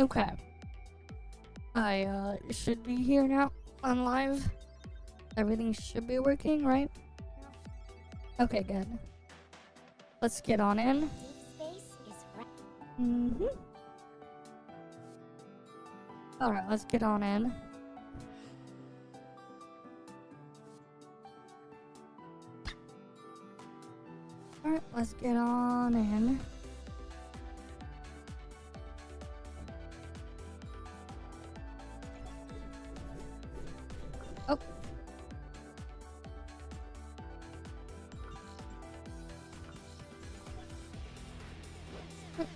Okay. I should be here now on live. Everything should be working, right? Okay, good. Let's get on in. Alright, let's get on in. Alright, let's get on in. Oh.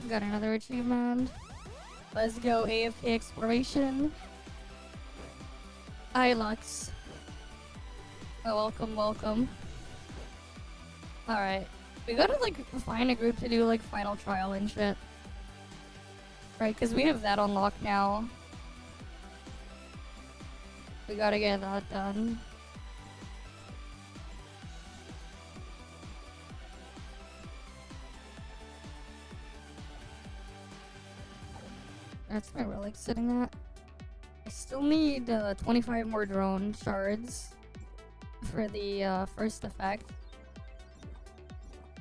Got another achievement. Let's go AFK exploration. Hi, Lux. Oh, welcome, welcome. Alright. We gotta, like, find a group to do, like, final trial and shit. Right, because we have that unlocked now. We gotta get that done. That's my relic sitting at. I still need 25 more drone shards for the first effect.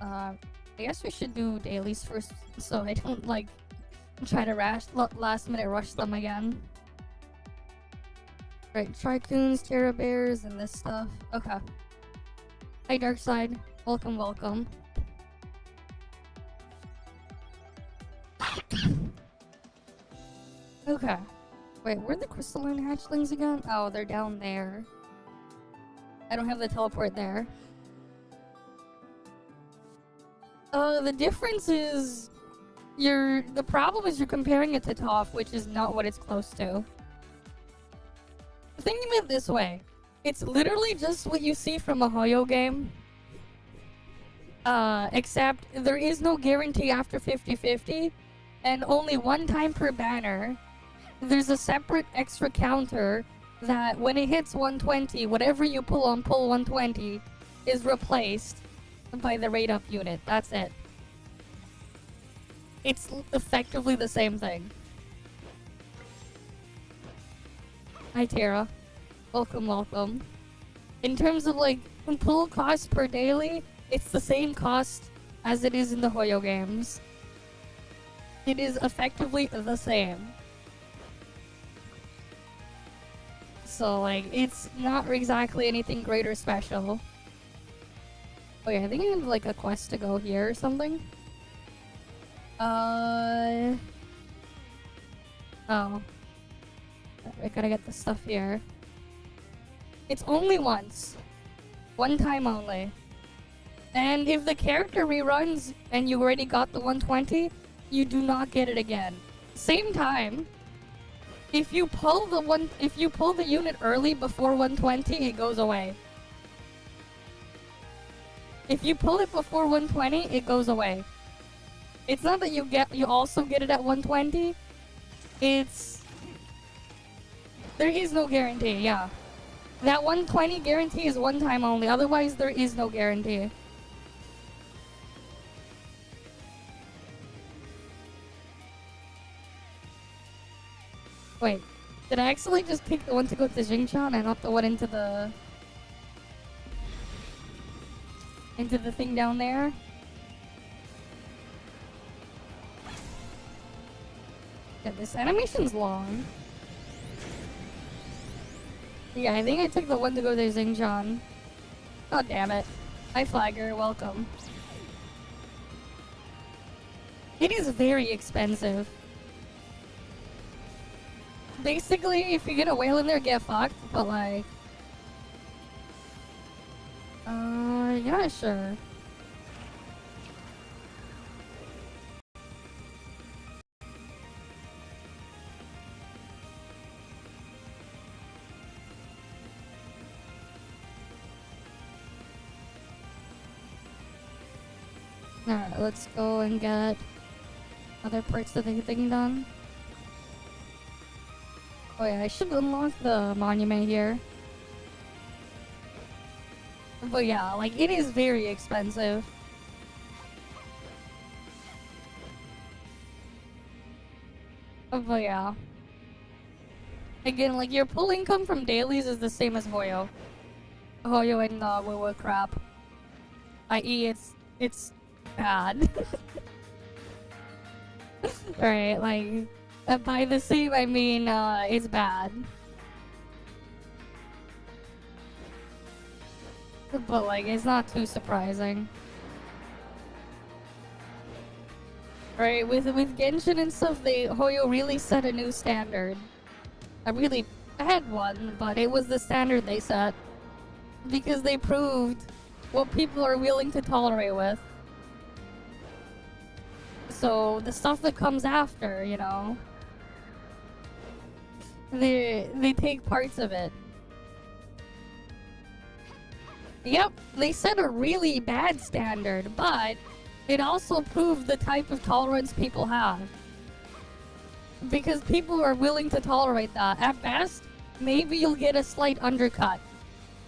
I guess we should do dailies first so I don't like try to last minute rush them again. Right, Tricoons, Terra Bears, and this stuff. Okay. Hi, Darkside. Welcome, welcome. Okay. Wait, where are the crystalline hatchlings again? Oh, they're down there. I don't have the teleport there. The difference is the problem is you're comparing it to ToF, which is not what it's close to. Think of it this way. It's literally just what you see from a Hoyo game. Except there is no guarantee after 50-50, and only one time per banner. There's a separate extra counter that when it hits 120, whatever you pull on pull 120 is replaced by the rate up unit. That's it. It's effectively the same thing. Hi, Tara. Welcome, welcome. In terms of, like, pull cost per daily, it's the same cost as it is in the Hoyo games. It is effectively the same. So, like, it's not exactly anything great or special. Oh yeah, I think I have, like, a quest to go here or something. Oh. I gotta get the stuff here. It's only once. One time only. And if the character reruns and you already got the 120, you do not get it again. Same time. If you pull the unit early before 120, it goes away. If you pull it before 120, it goes away. It's not that you also get it at 120. There is no guarantee, yeah. That 120 guarantee is one time only, otherwise there is no guarantee. Wait, did I actually just pick the one to go to Xingqiang and not the one into the thing down there? Yeah, this animation's long. Yeah, I think I took the one to go to Xingqiang. Oh, damn it. Hi, Flagger. Welcome. It is very expensive. Basically, if you get a whale in there, get fucked, but like... yeah, sure. Alright, let's go and get other parts of the thing done. Oh yeah, I should unlock the monument here. But yeah, like, it is very expensive. But yeah. Again, like, your pull income from dailies is the same as Hoyo. Hoyo and Woo crap. I.e. it's bad. Alright, like, by the same I mean, it's bad. But like, it's not too surprising. Right, with Genshin and stuff, Hoyo really set a new standard. A really bad one, but it was the standard they set. Because they proved what people are willing to tolerate with. So, the stuff that comes after, you know, they take parts of it. Yep, they set a really bad standard, but it also proved the type of tolerance people have. Because people are willing to tolerate that. At best, maybe you'll get a slight undercut.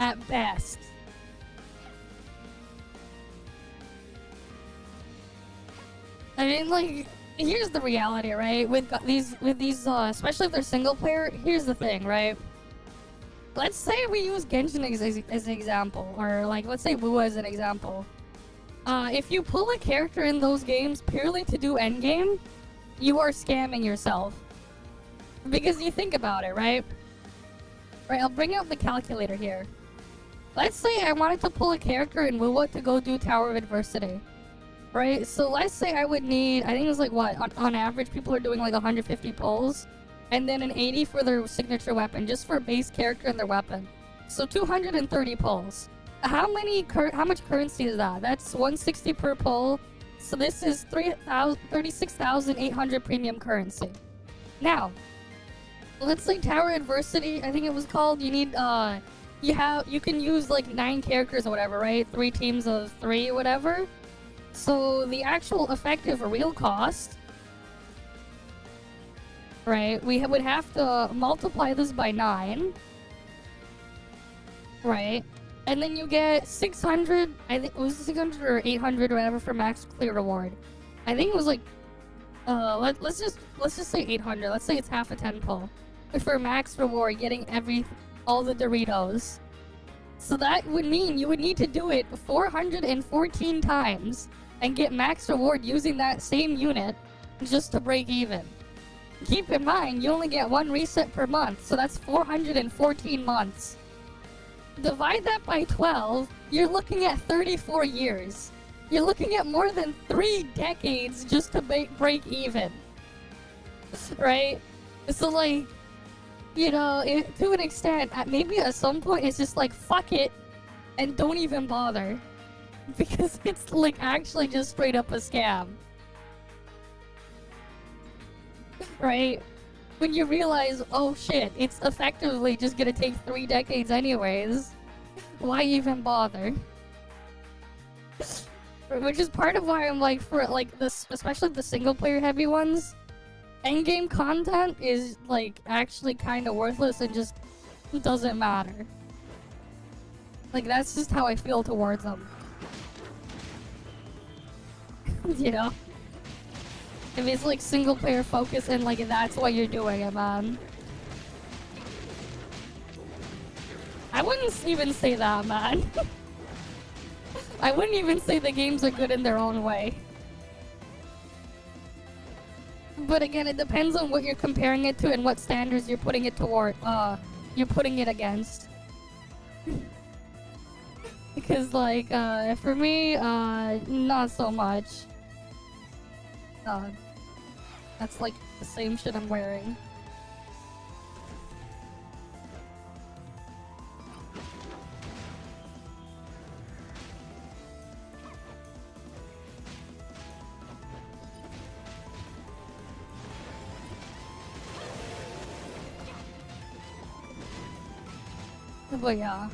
At best. I mean, like, here's the reality, right? With these, especially if they're single player, here's the thing, right? Let's say we use Genshin as an example, or like, let's say Wu as an example. If you pull a character in those games purely to do endgame, you are scamming yourself. Because you think about it, right? Right, I'll bring out the calculator here. Let's say I wanted to pull a character in Wu to go do Tower of Adversity. Right, so let's say I would need, I think it was like what, on average people are doing like 150 pulls, and then an 80 for their signature weapon, just for base character and their weapon. So 230 pulls. How much currency is that? That's 160 per pull, so this is 36,800 premium currency. Now, let's say Tower Adversity, I think it was called, you need, you can use like 9 characters or whatever, right? 3 teams of 3 or whatever. So the actual effective real cost, right, we would have to multiply this by 9, right, and then you get 600, I think it was 600 or 800 or whatever for max clear reward. I think it was like, let's just say 800, let's say it's half a 10 pull. For max reward, getting all the Doritos. So that would mean you would need to do it 414 times and get max reward using that same unit just to break even. Keep in mind, you only get 1 reset per month, so that's 414 months. Divide that by 12, you're looking at 34 years. You're looking at more than 3 decades just to break even. Right? So like, you know, to an extent, maybe at some point it's just like, fuck it, and don't even bother. Because it's like actually just straight up a scam. Right? When you realize, oh shit, it's effectively just gonna take 3 decades anyways. Why even bother? Which is part of why I'm like, for like this, especially the single player heavy ones, endgame content is like actually kind of worthless and just doesn't matter. Like that's just how I feel towards them. You know? If it's like single player focus and like that's why you're doing it, man. I wouldn't even say that, man. I wouldn't even say the games are good in their own way. But again, it depends on what you're comparing it to and what standards you're putting it toward, you're putting it against. Because like, for me, not so much. That's like the same shit I'm wearing. But yeah.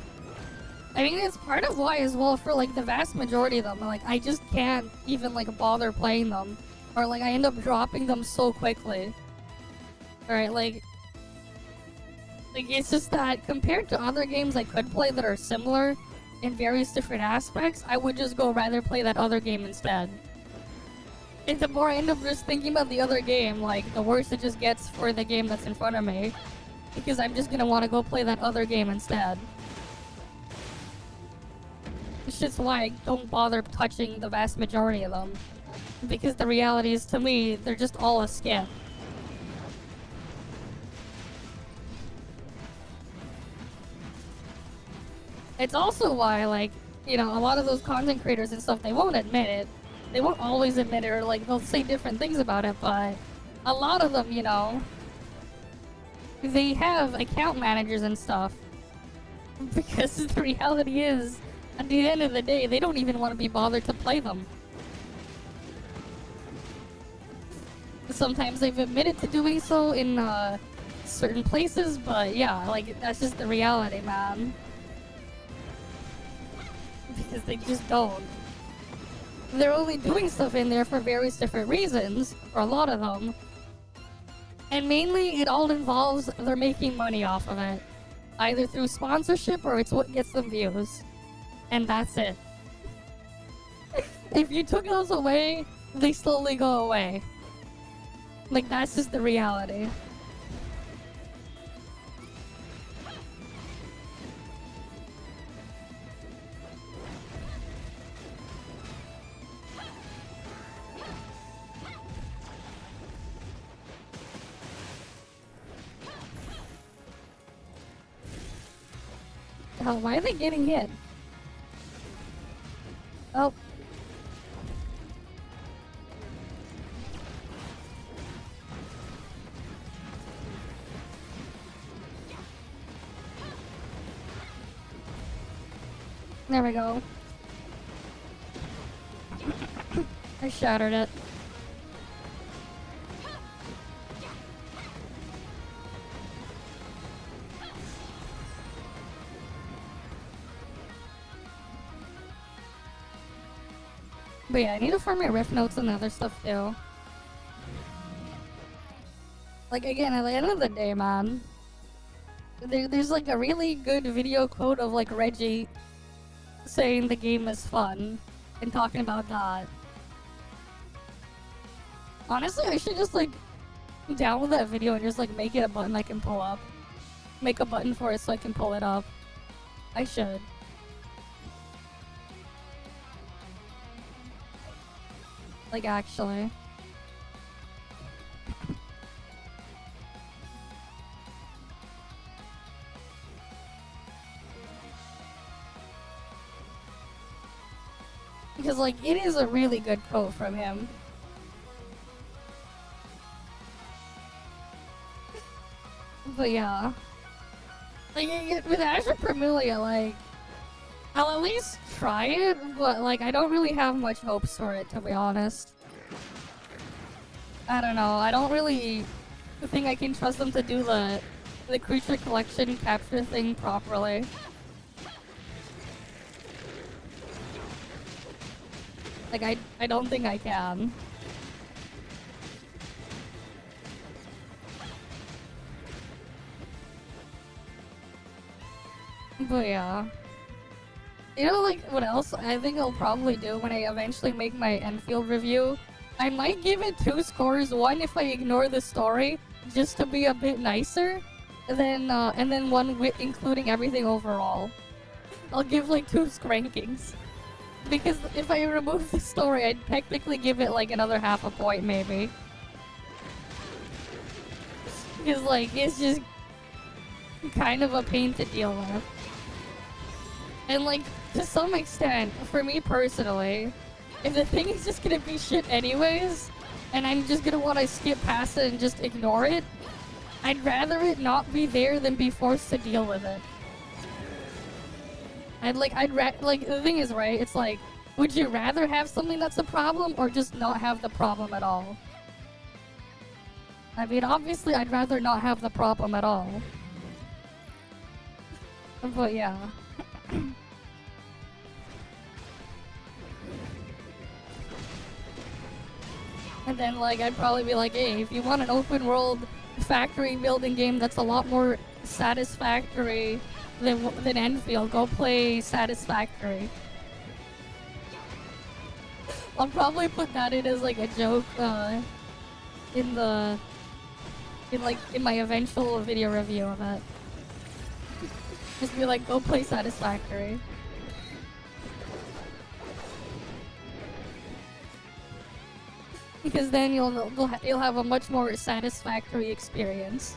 I mean, it's part of why as well, for like the vast majority of them, like I just can't even like bother playing them. Or like I end up dropping them so quickly. Alright, like it's just that compared to other games I could play that are similar in various different aspects, I would just rather play that other game instead. And the more I end up just thinking about the other game, like, the worse it just gets for the game that's in front of me. Because I'm just gonna want to go play that other game instead. It's just why I don't bother touching the vast majority of them. Because the reality is, to me, they're just all a skip. It's also why, like, you know, a lot of those content creators and stuff, they won't admit it. They won't always admit it, or, like, they'll say different things about it, but a lot of them, you know, they have account managers and stuff. Because the reality is, at the end of the day, they don't even want to be bothered to play them. Sometimes they've admitted to doing so in certain places, but yeah, like, that's just the reality, man. Because they just don't. They're only doing stuff in there for various different reasons, or a lot of them. And mainly, it all involves they're making money off of it. Either through sponsorship, or it's what gets them views. And that's it. If you took those away, they slowly go away. Like, that's just the reality. Oh, why are they getting hit? Oh. There we go. I shattered it. But yeah, I need to farm my riff notes and other stuff too. Like, again, at the end of the day, man, there's like a really good video quote of like Reggie saying the game is fun and talking about that. Honestly, I should just like download that video and just like make it a button I can pull up. Make a button for it so I can pull it up. I should. Like, actually. Because, like, it is a really good quote from him. But yeah. Like, with Azure Permilia, like, I'll at least try it, but, like, I don't really have much hopes for it, to be honest. I don't know, I don't really think I can trust them to do the creature collection capture thing properly. Like, I don't think I can. But yeah. You know, like, what else I think I'll probably do when I eventually make my Endfield review? I might give it 2 scores. One if I ignore the story, just to be a bit nicer. And then one with including everything overall. I'll give like 2 rankings. Because if I remove the story, I'd technically give it like another half a point maybe. Because like, it's just kind of a pain to deal with. And like, to some extent, for me personally, if the thing is just gonna be shit anyways, and I'm just gonna want to skip past it and just ignore it, I'd rather it not be there than be forced to deal with it. Like, the thing is, right, it's like, would you rather have something that's a problem, or just not have the problem at all? I mean, obviously, I'd rather not have the problem at all. But yeah. And then, like, I'd probably be like, hey, if you want an open world factory building game that's a lot more satisfactory than Endfield, go play Satisfactory. I'll probably put that in as like a joke in my eventual video review of it. Just be like, go play Satisfactory. Because then you'll have a much more satisfactory experience.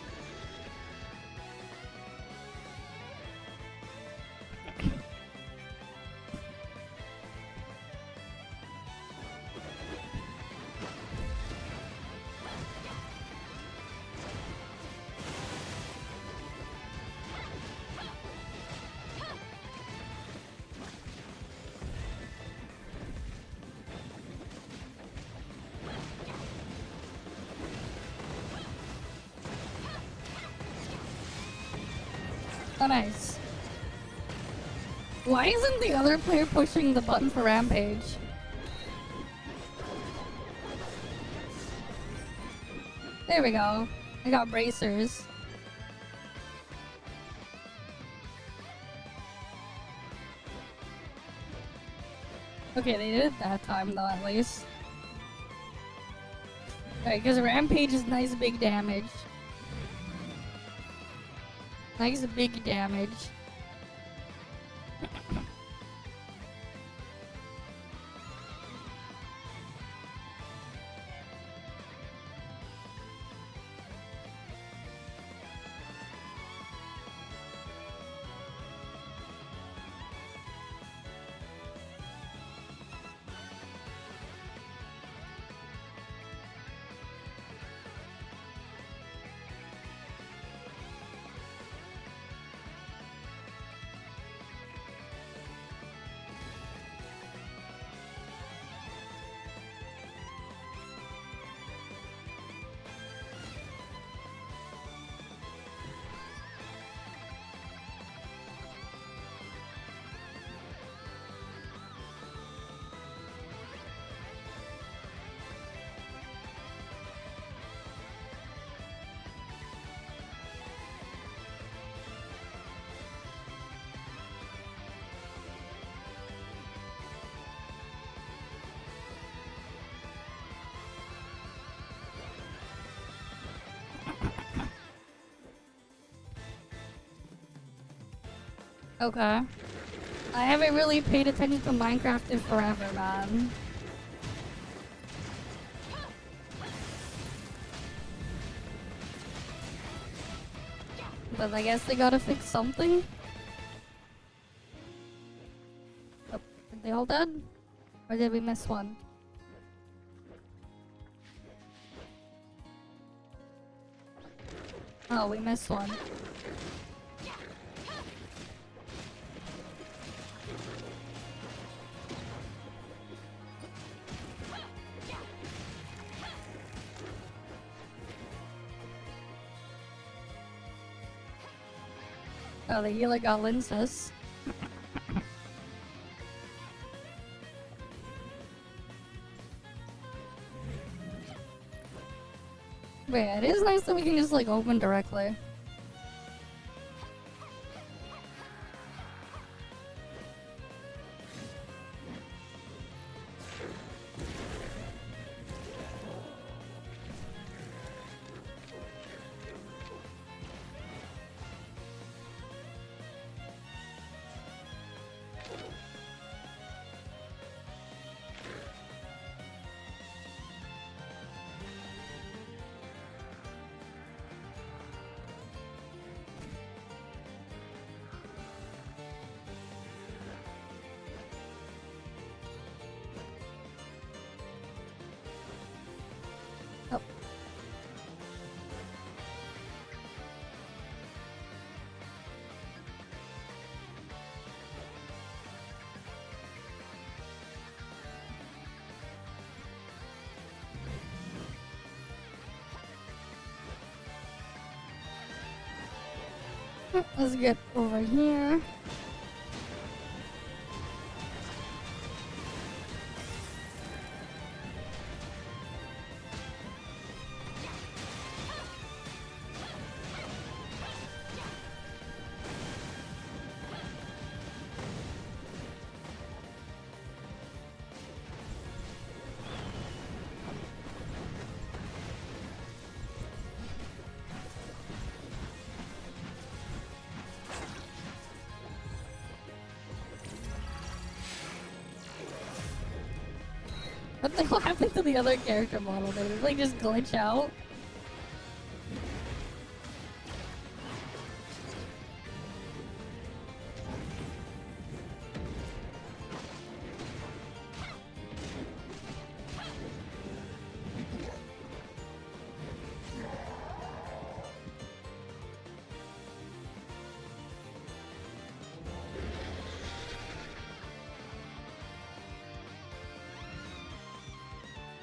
Oh, nice. Why isn't the other player pushing the button for Rampage? There we go. I got bracers. Okay, they did it that time though, at least. Alright, because Rampage is nice big damage. Nice big damage. Okay. I haven't really paid attention to Minecraft in forever, man. But I guess they gotta fix something. Oh, are they all dead? Or did we miss one? Oh, we missed one. Oh, the healer got lenses. Wait, it is nice that we can just like open directly. Oh. Let's get over here. What the hell happened to the other character model? Did it like just glitch out?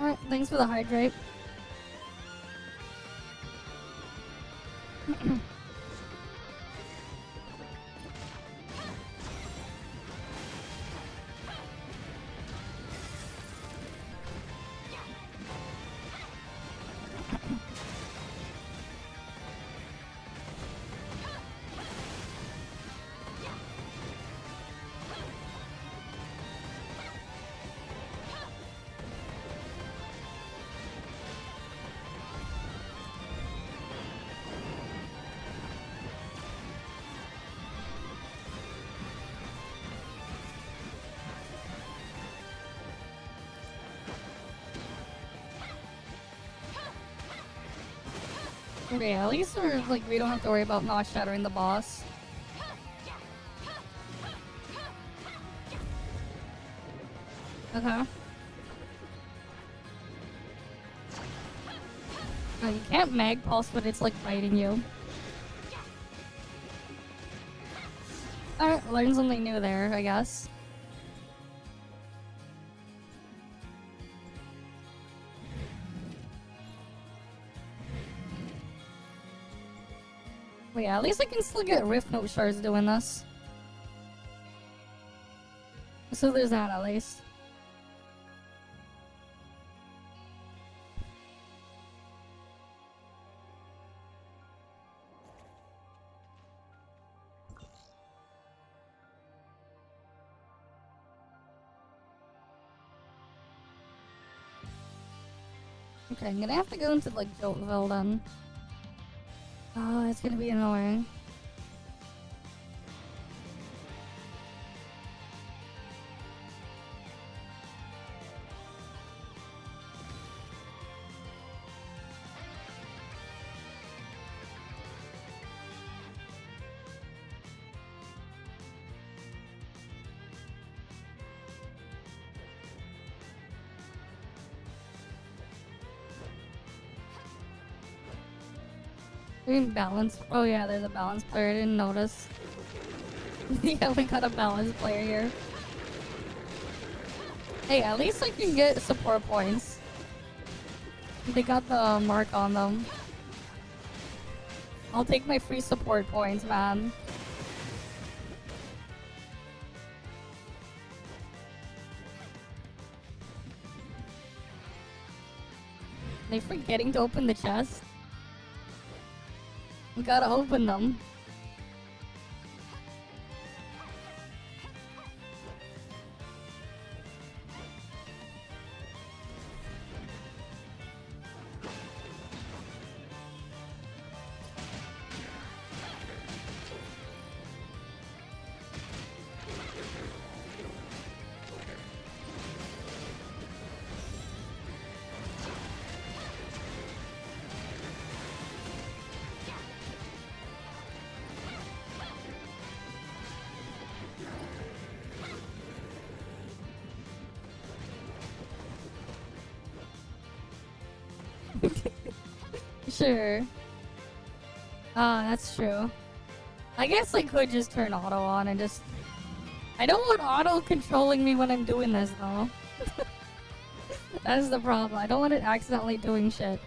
Alright, thanks for the hydrate. Okay, at least we don't have to worry about not shattering the boss. Okay. Oh, you can't mag pulse, but it's like biting you. Alright, learn something new there, I guess. But yeah, at least I can still get Rift Note shards doing this. So there's that at least. Okay, I'm gonna have to go into like Joltville then. Oh, it's gonna be annoying. Doing balance. Oh yeah, there's a balance player. I didn't notice. Yeah, we got a balance player here. Hey, at least I can get support points. They got the mark on them. I'll take my free support points, man. They forgetting to open the chest? We gotta open them. Sure. Ah, that's true. I guess I could just turn auto on and just... I don't want auto controlling me when I'm doing this, though. That's the problem. I don't want it accidentally doing shit.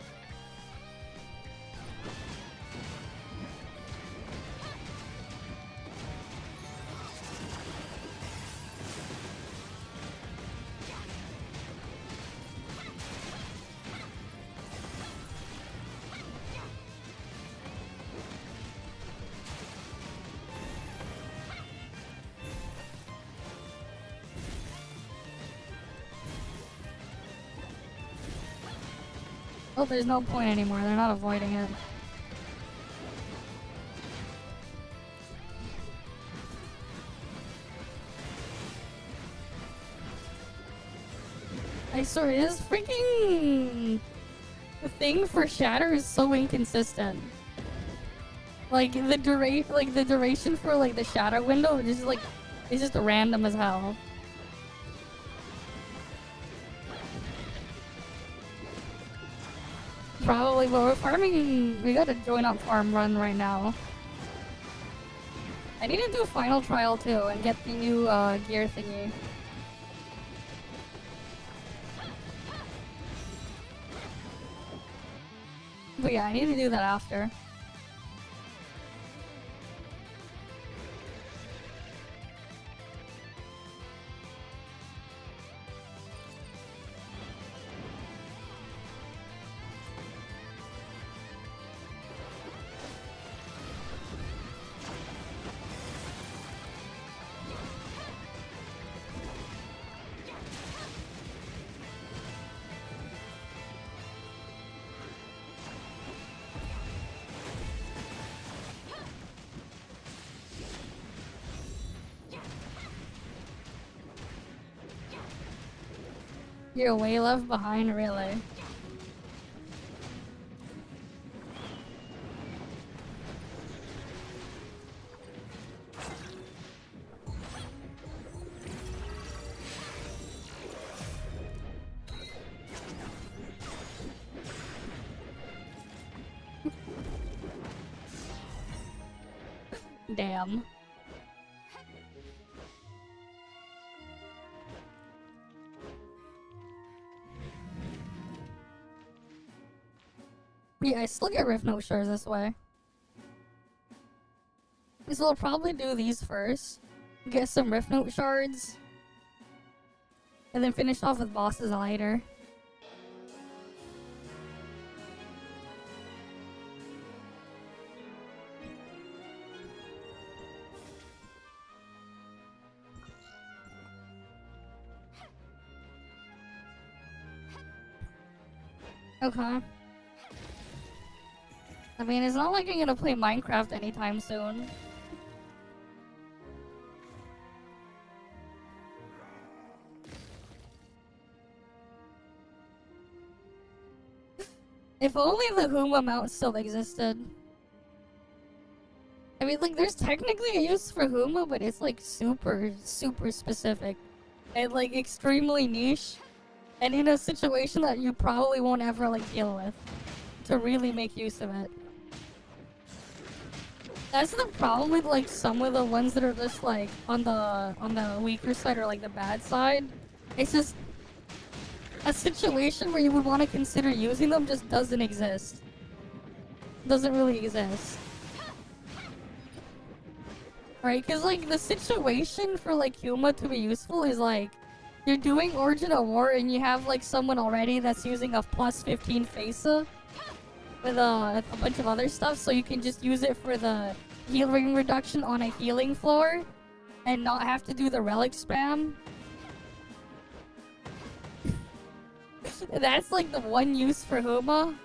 Oh, there's no point anymore. They're not avoiding it. I swear, this freaking thing for Shatter is so inconsistent. Like the duration for like the shadow window is like it's just random as hell. Probably, but we're farming. We got a join up farm run right now. I need to do a final trial too and get the new gear thingy. But yeah, I need to do that after. You're way left behind, really. Damn. Yeah, I still get Rift Note shards this way. So we'll probably do these first. Get some Rift Note shards. And then finish off with bosses later. Okay. I mean, it's not like I'm gonna play Minecraft anytime soon. If only the Huma mount still existed. I mean, like, there's technically a use for Huma, but it's like super specific. And like extremely niche. And in a situation that you probably won't ever like deal with. To really make use of it. That's the problem with like some of the ones that are just like on the weaker side or like the bad side. It's just a situation where you would want to consider using them just doesn't exist. Doesn't really exist. Right? Because like the situation for like Huma to be useful is like you're doing Origin of War and you have like someone already that's using a plus 15 FASA with a bunch of other stuff, so you can just use it for the healing reduction on a healing floor and not have to do the relic spam. That's like the one use for Huma.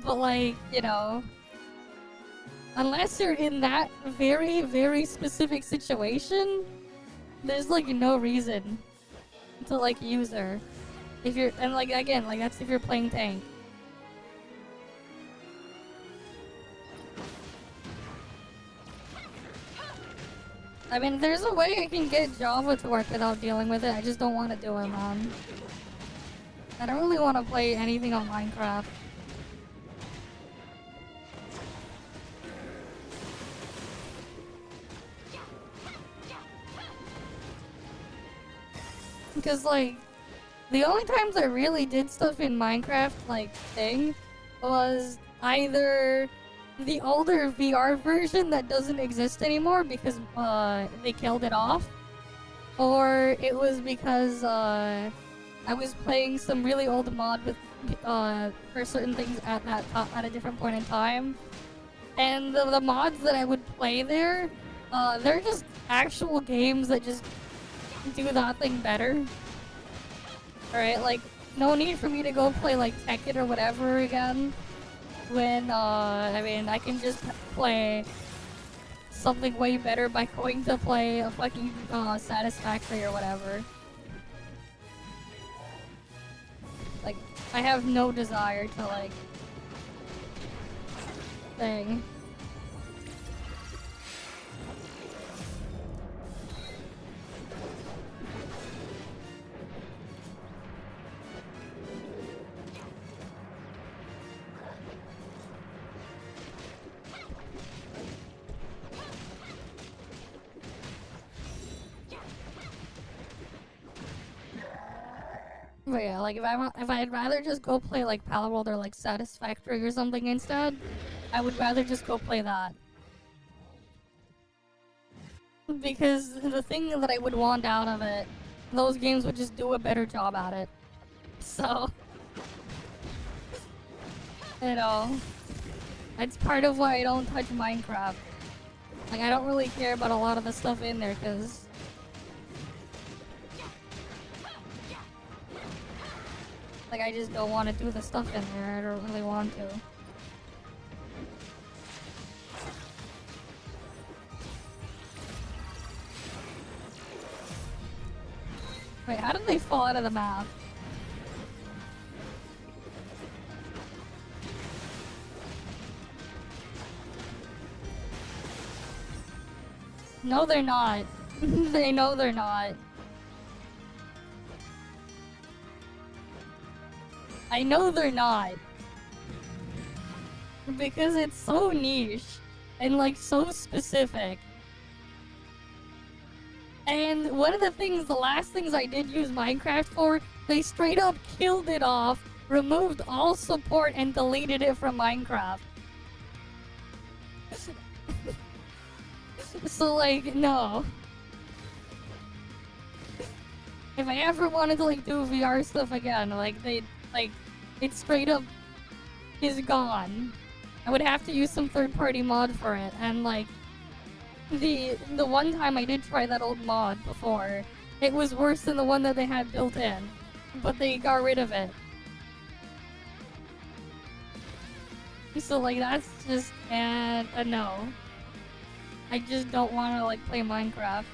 But like, you know, unless you're in that very specific situation, there's like no reason to like use her. If you're, and like again, like that's if you're playing tank. I mean, there's a way I can get Java to work without dealing with it. I just don't want to do it, man. I don't really want to play anything on Minecraft. Because, like, the only times I really did stuff in Minecraft, like, thing, was either the older VR version that doesn't exist anymore because they killed it off, or it was because I was playing some really old mod with for certain things at a different point in time, and the mods that I would play there, they're just actual games that just do that thing better. Alright, like no need for me to go play like Tekken or whatever again. When, I mean, I can just play something way better by going to play a fucking, Satisfactory or whatever. Like, I have no desire to, like, thing. But yeah, like if I'd rather just go play like Palworld or like Satisfactory or something instead, I would rather just go play that. Because the thing that I would want out of it, those games would just do a better job at it. So, you know, that's part of why I don't touch Minecraft. Like, I don't really care about a lot of the stuff in there, because like, I just don't want to do the stuff in there. I don't really want to. Wait, how did they fall out of the map? No, they're not. They know they're not. I know they're not. Because it's so niche and like so specific. And one of the things, the last things I did use Minecraft for, they straight up killed it off, removed all support, and deleted it from Minecraft. So like, no. If I ever wanted to like do VR stuff again, like it straight up is gone. I would have to use some third-party mod for it, and like the one time I did try that old mod before, it was worse than the one that they had built in, but they got rid of it. So like that's just a no. I just don't want to like play Minecraft.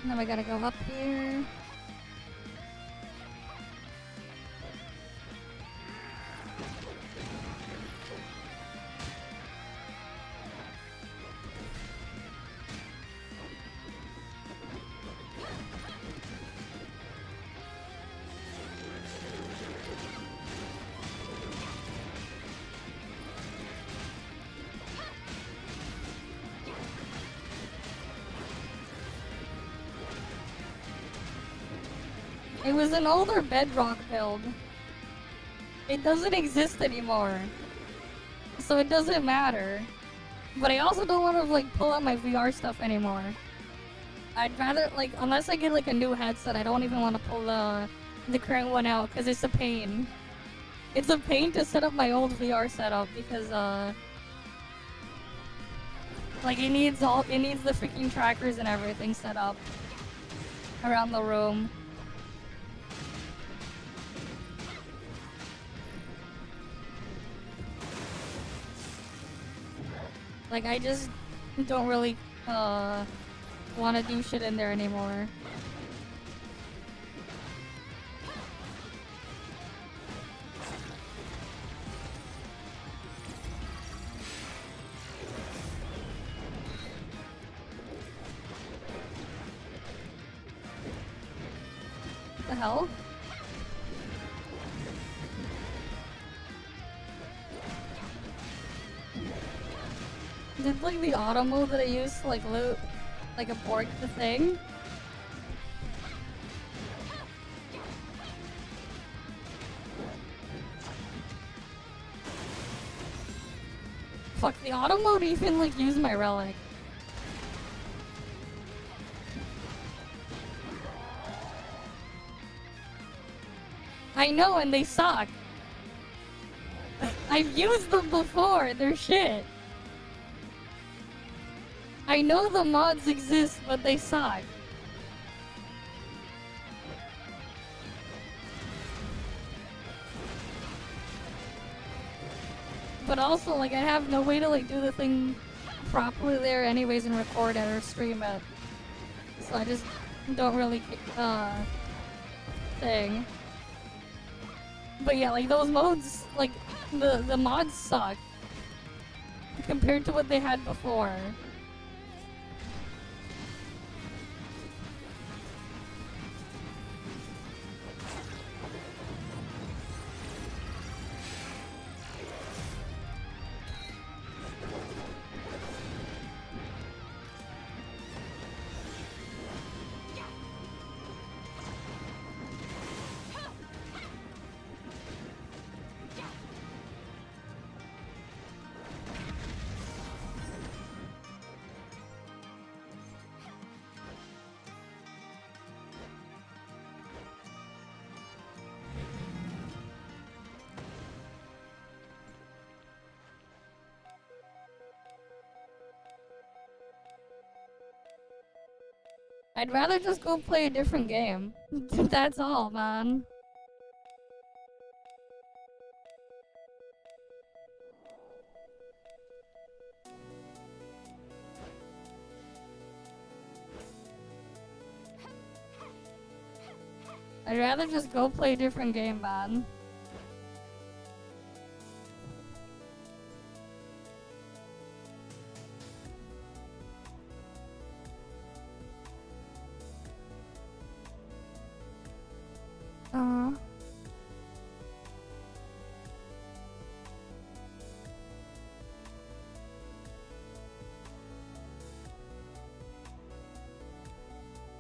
Now I gotta go up here. It was an older Bedrock build. It doesn't exist anymore. So it doesn't matter. But I also don't want to like pull out my VR stuff anymore. I'd rather like, unless I get like a new headset, I don't even want to pull the current one out because it's a pain. It's a pain to set up my old VR setup because like it needs the freaking trackers and everything set up around the room. Like, I just don't really, want to do shit in there anymore. What the hell? Did like the auto mode that I used to like loot, like abort the thing? Fuck, the auto mode even like used my relic. I know, and they suck. I've used them before, they're shit. I know the mods exist, but they suck. But also, like, I have no way to, like, do the thing properly there anyways and record it or stream it. So I just don't really, thing. But yeah, like, those modes, like, the mods suck. Compared to what they had before. I'd rather just go play a different game. That's all, man. I'd rather just go play a different game, man.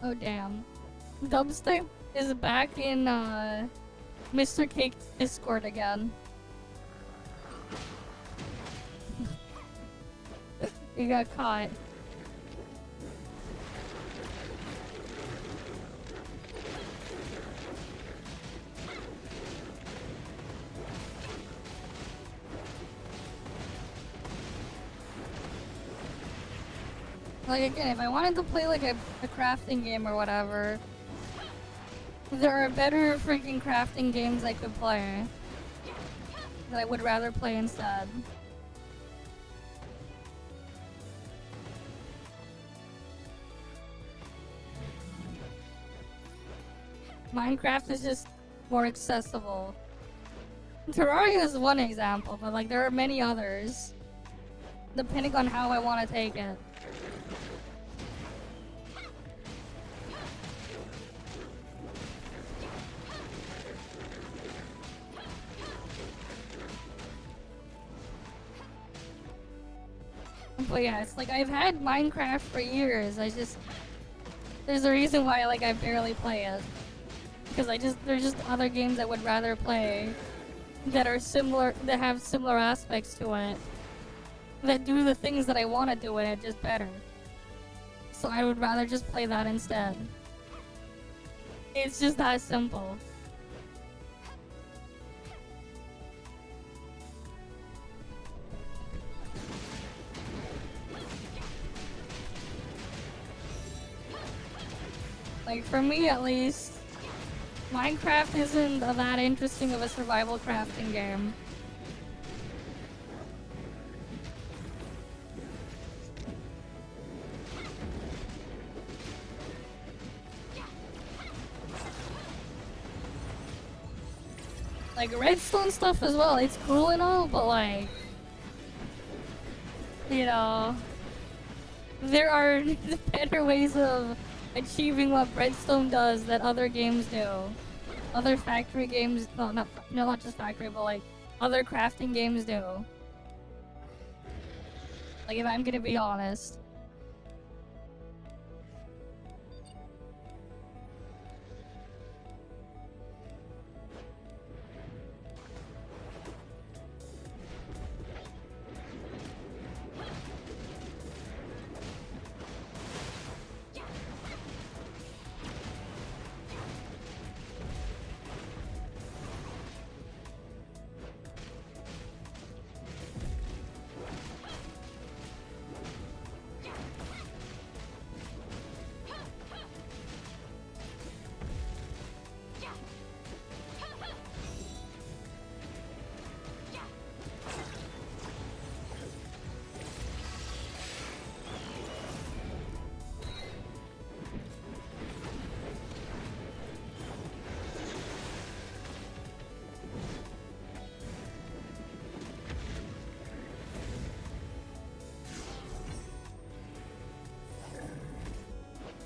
Oh damn. Dubstep is back in Mr. Cake's Discord again. He got caught. Like again, if I wanted to play like a crafting game or whatever, there are better freaking crafting games I could play that I would rather play instead. Minecraft is just more accessible. Terraria is one example, but like there are many others, depending on how I want to take it. But yeah, it's like I've had Minecraft for years. There's a reason why like I barely play it. Because there's just other games I would rather play that are similar, that have similar aspects to it, that do the things that I want to do in it just better. So I would rather just play that instead. It's just that simple. Like, for me at least, Minecraft isn't that interesting of a survival crafting game. Like, redstone stuff as well, it's cool and all, but like, you know, there are better ways of achieving what redstone does that other games do. Other factory games, not just factory, but like other crafting games do. Like, if I'm gonna be honest.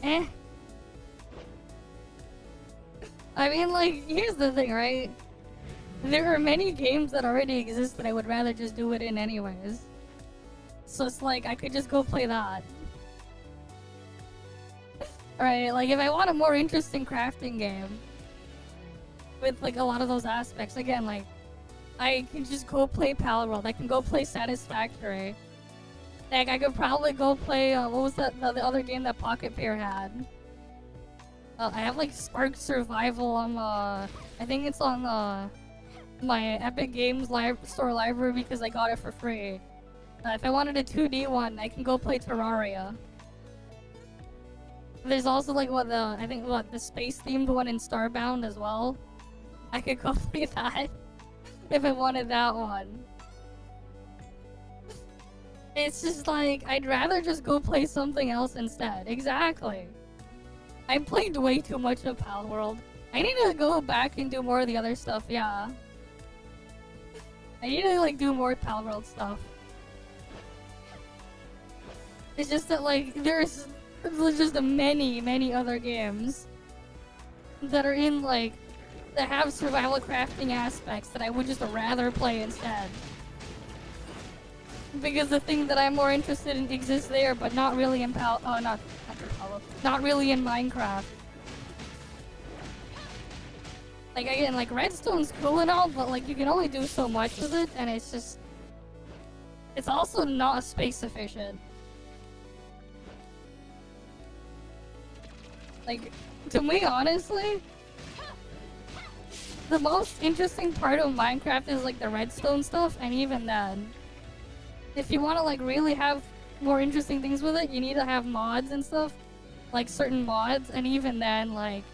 Eh. I mean, like, here's the thing, right? There are many games that already exist that I would rather just do it in anyways. So it's like, I could just go play that. Right, like, if I want a more interesting crafting game with, like, a lot of those aspects, again, like, I can just go play Palworld, I can go play Satisfactory. Like, I could probably go play, what was that, the other game that Pocket Bear had? I have, like, Spark Survival on, I think it's on, my Epic Games Store library because I got it for free. If I wanted a 2D one, I can go play Terraria. There's also, like, the space-themed one in Starbound as well. I could go play that if I wanted that one. It's just like, I'd rather just go play something else instead. Exactly. I played way too much of Palworld. I need to go back and do more of the other stuff, yeah. I need to, like, do more Palworld stuff. It's just that, like, there's just many other games that are in, like, that have survival crafting aspects that I would just rather play instead. Because the thing that I'm more interested in exists there, but not really in not really in Minecraft. Like, again, like, Redstone's cool and all, but, like, you can only do so much with it, and it's just... It's also not space efficient. Like, to me, honestly, the most interesting part of Minecraft is, like, the redstone stuff, and even then, if you want to, like, really have more interesting things with it, you need to have mods and stuff, like certain mods, and even then, like,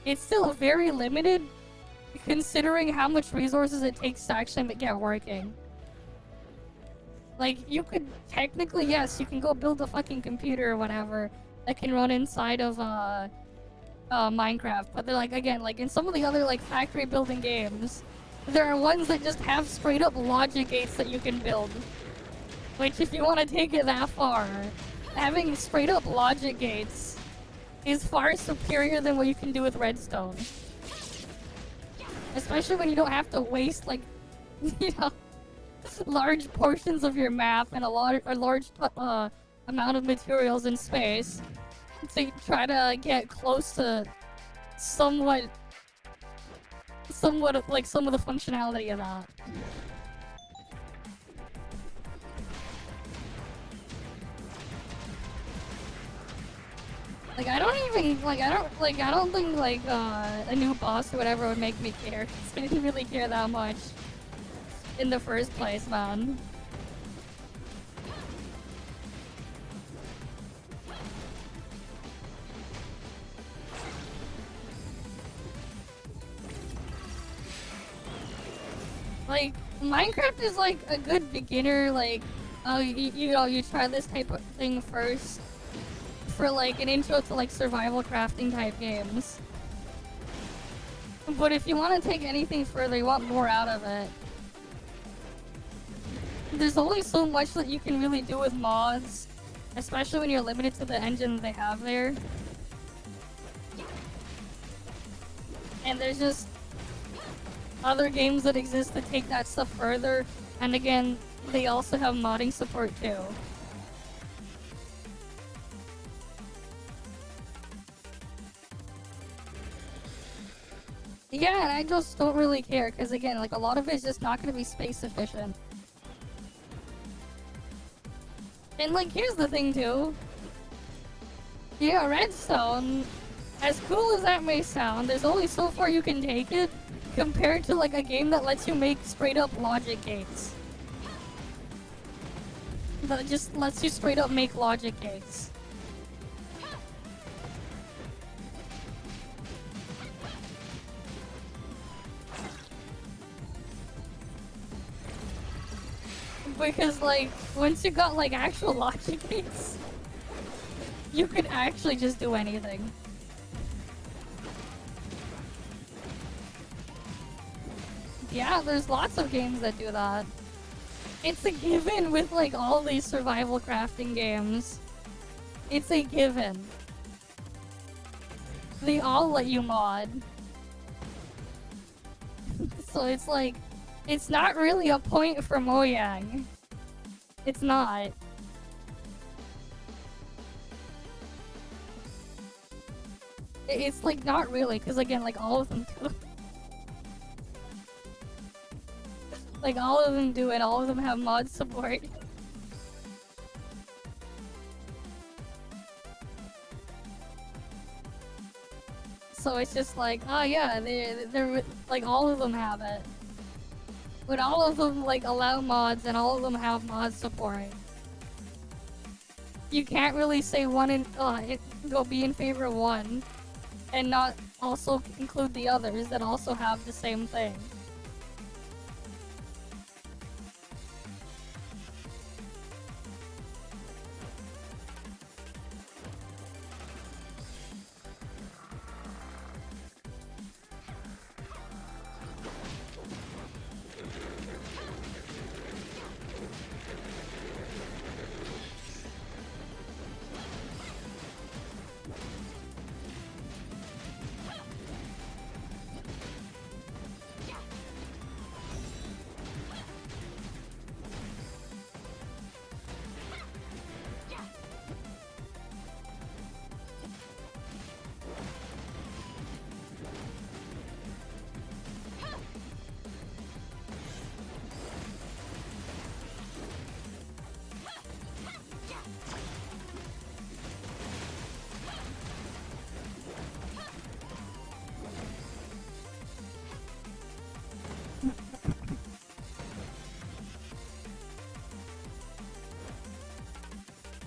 it's still very limited considering how much resources it takes to actually get working. Like, you could technically, yes, you can go build a fucking computer or whatever that can run inside of Minecraft, but they're like, again, like in some of the other like factory building games, there are ones that just have straight up logic gates that you can build. Which, if you want to take it that far, having straight up logic gates is far superior than what you can do with redstone. Especially when you don't have to waste, like, you know, large portions of your map and a large amount of materials in space to try to get close to somewhat like some of the functionality of that. Like, I don't think like a new boss or whatever would make me care, 'cause I didn't really care that much in the first place, man. Like, Minecraft is like a good beginner, like, you know, you try this type of thing first for like an intro to like survival crafting type games. But if you want to take anything further, you want more out of it, there's only so much that you can really do with mods, especially when you're limited to the engine they have there. And there's just other games that exist that take that stuff further, and again, they also have modding support too. Yeah, and I just don't really care, because again, like, a lot of it is just not going to be space efficient. And like, here's the thing too. Yeah, Redstone, as cool as that may sound, there's only so far you can take it compared to like a game that lets you make straight up logic gates. That just lets you straight up make logic gates. Because like, once you got like actual logic gates, you could actually just do anything. Yeah, there's lots of games that do that. It's a given with like all these survival crafting games. It's a given. they all let you mod. So it's like, it's not really a point for Mojang. It's not. It's like not really, because again, like all of them do. Like all of them do it, all of them have mod support. So it's just like, oh yeah, they're like all of them have it. But all of them like allow mods and all of them have mod support. You can't really say it'll be in favor of one and not also include the others that also have the same thing.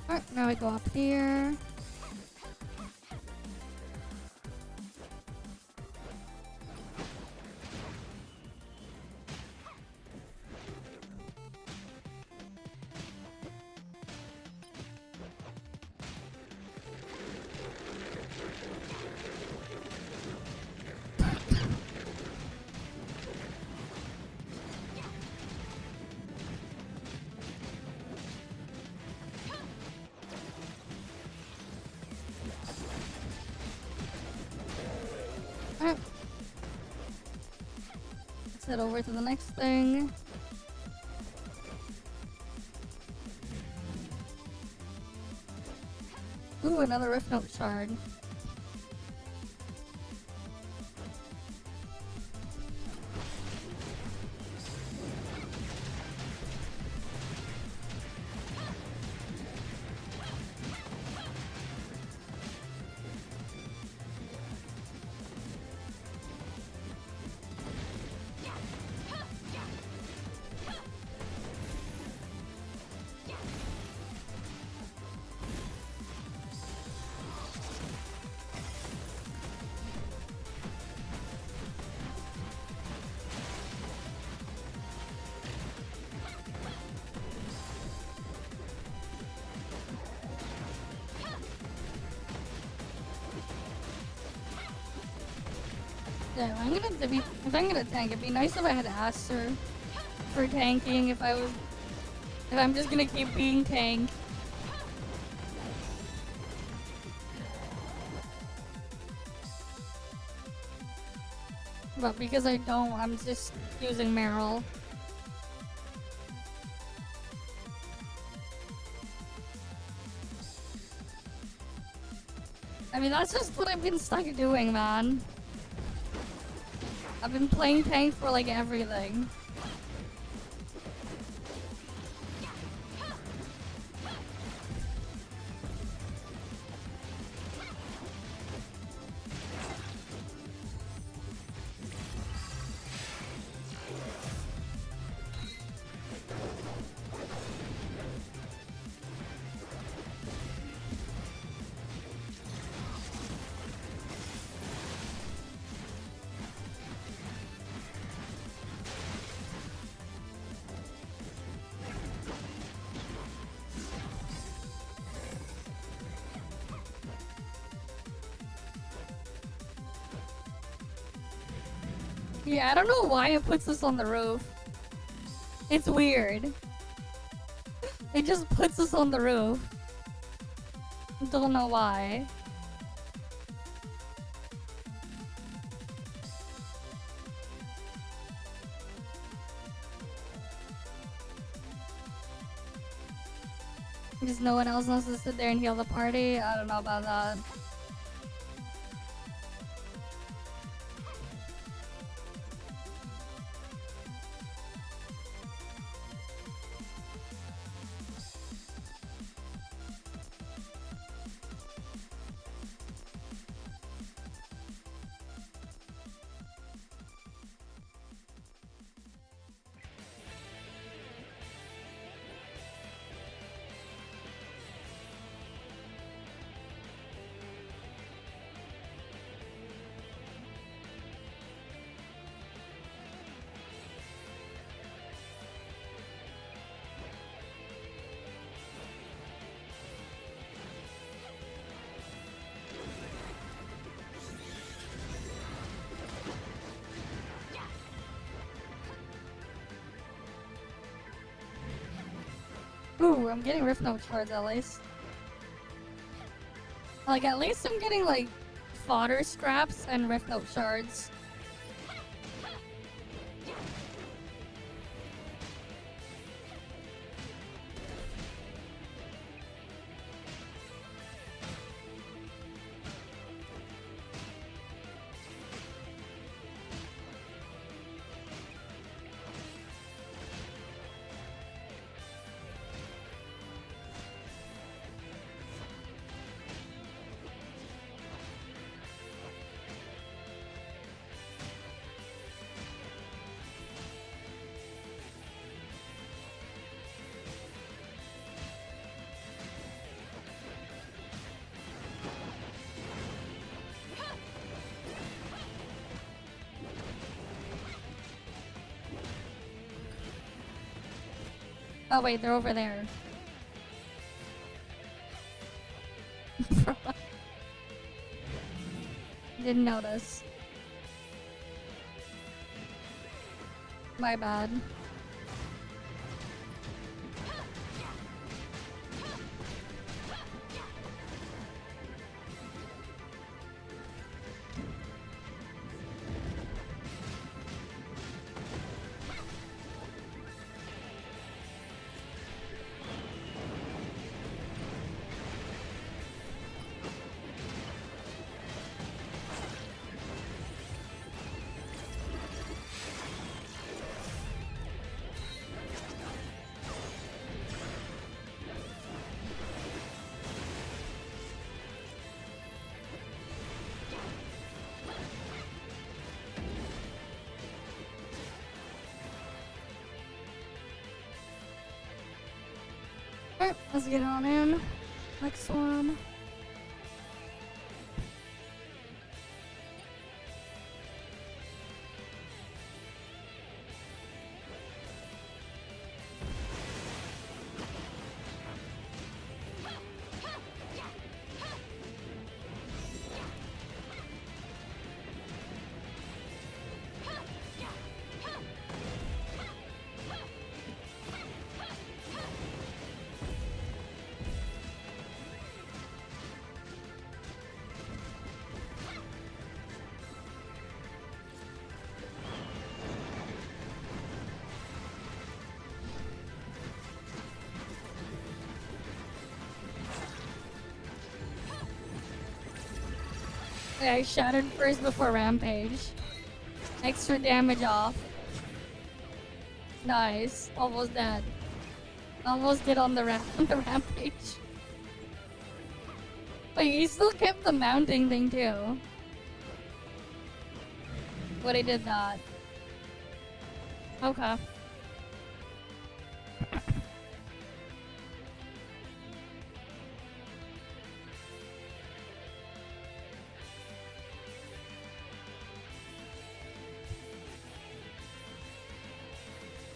Alright, now we go up here. Alright. Let's head over to the next thing. Ooh, another Rift Note shard. Yeah, if I'm gonna tank, it'd be nice if I had asked her for tanking if I'm just gonna keep being tank. But because I don't, I'm just using Meryl. I mean, that's just what I've been stuck doing, man. I've been playing tank for like everything. Yeah, I don't know why it puts us on the roof. It's weird. It just puts us on the roof. Don't know why. Because no one else wants to sit there and heal the party? I don't know about that. Ooh, I'm getting Rift Note shards at least. Like, at least I'm getting, like, fodder scraps and Rift Note shards. Oh wait, they're over there. Didn't notice. My bad. Alright, let's get on in. Next one. Okay, I shattered first before Rampage. Extra damage off. Nice. Almost dead. Almost did on the Rampage. Wait, he still kept the mounting thing too. But he did that. Okay.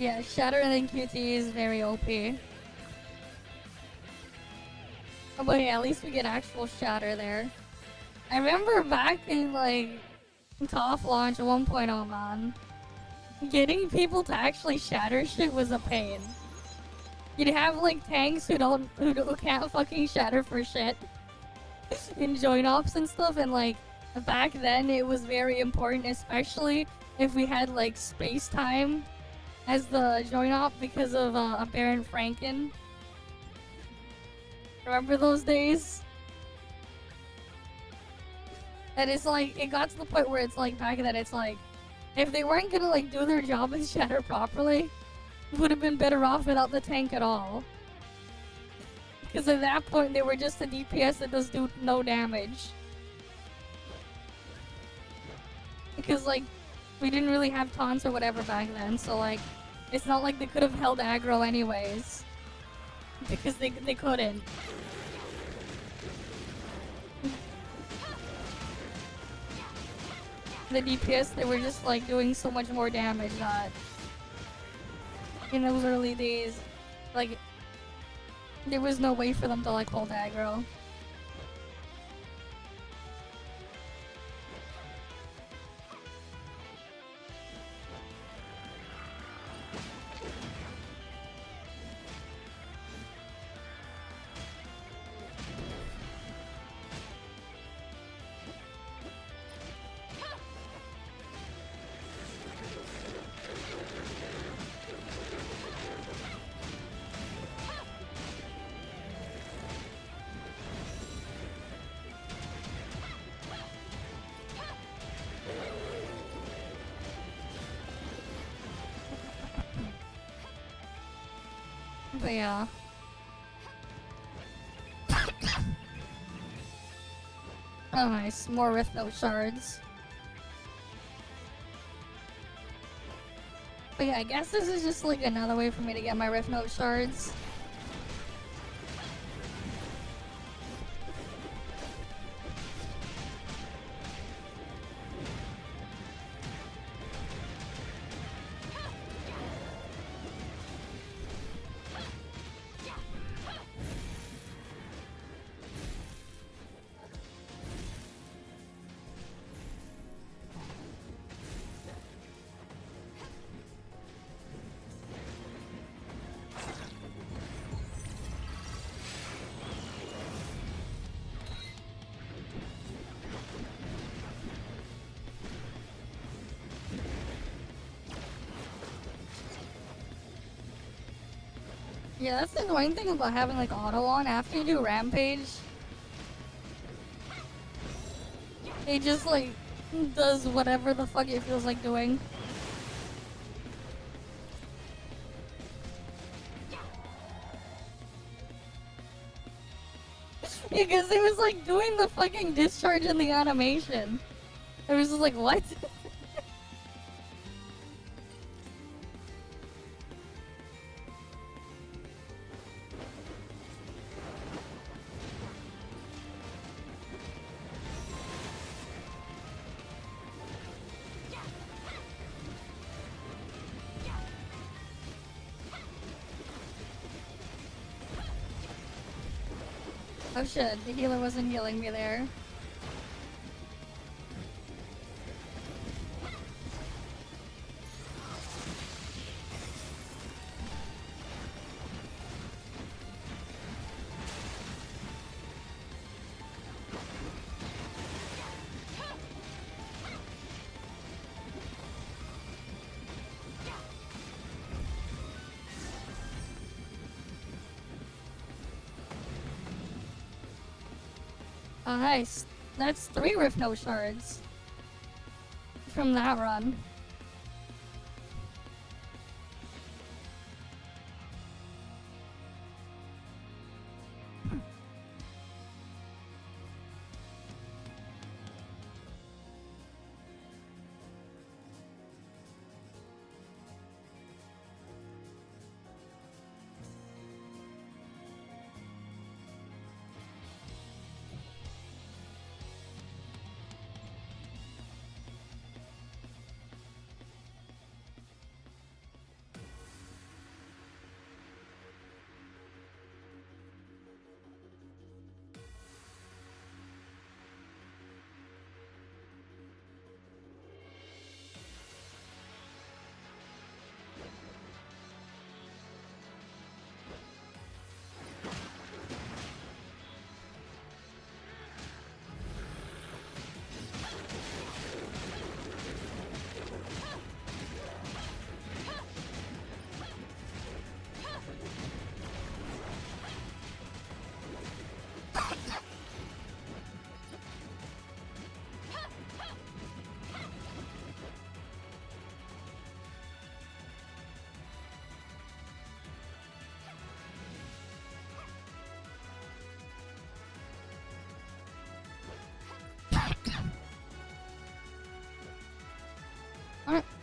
Yeah, Shatter and QT is very OP. Oh, but yeah, at least we get actual Shatter there. I remember back in like ToF launch 1.0, man. Getting people to actually shatter shit was a pain. You'd have like tanks who can't fucking shatter for shit in join ops and stuff, and like back then it was very important, especially if we had like space time as the join op because of Baron Franken. Remember those days? And it's like, it got to the point where it's like, back then, it's like, if they weren't gonna like do their job in Shatter properly, would have been better off without the tank at all. Because at that point, they were just a DPS that does do no damage. Because like, we didn't really have taunts or whatever back then, so like, it's not like they could have held aggro anyways. Because they couldn't. The DPS, they were just like doing so much more damage that in those early days, like, there was no way for them to like hold aggro. But yeah. Oh nice, more Rift Note shards. But yeah, I guess this is just like another way for me to get my Rift Note shards. Yeah, that's the annoying thing about having like auto on. After you do Rampage, it just like does whatever the fuck it feels like doing. Because it was like doing the fucking discharge in the animation. It was just like, what? Oh shit, the healer wasn't healing me there. Oh nice. That's 3 Rift Note shards from that run.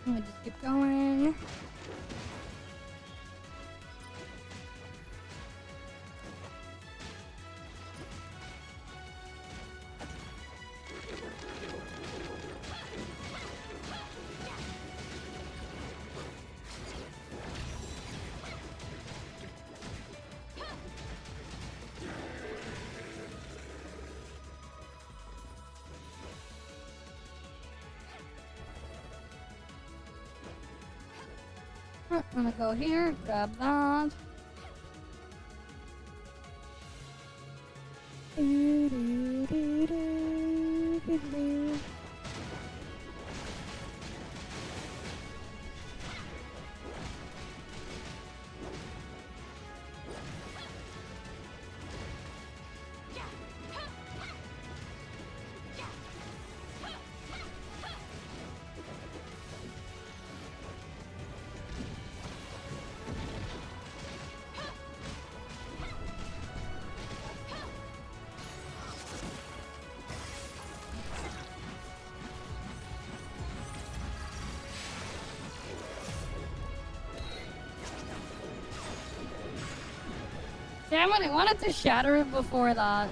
I'm gonna just keep going. I'm gonna go here, grab that. Damn it, I wanted to shatter it before that.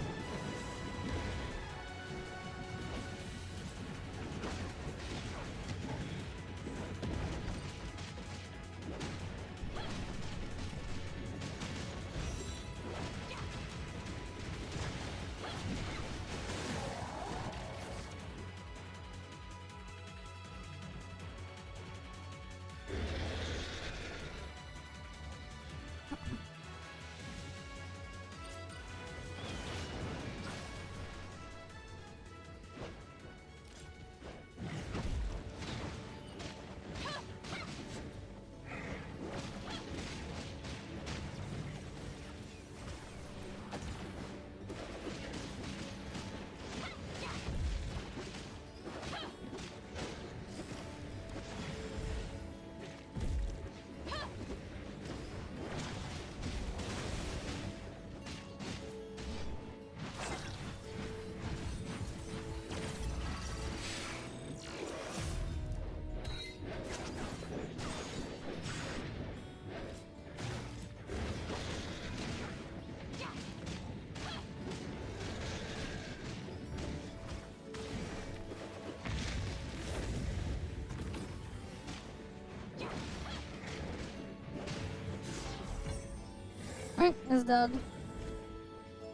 Alright, it's dead.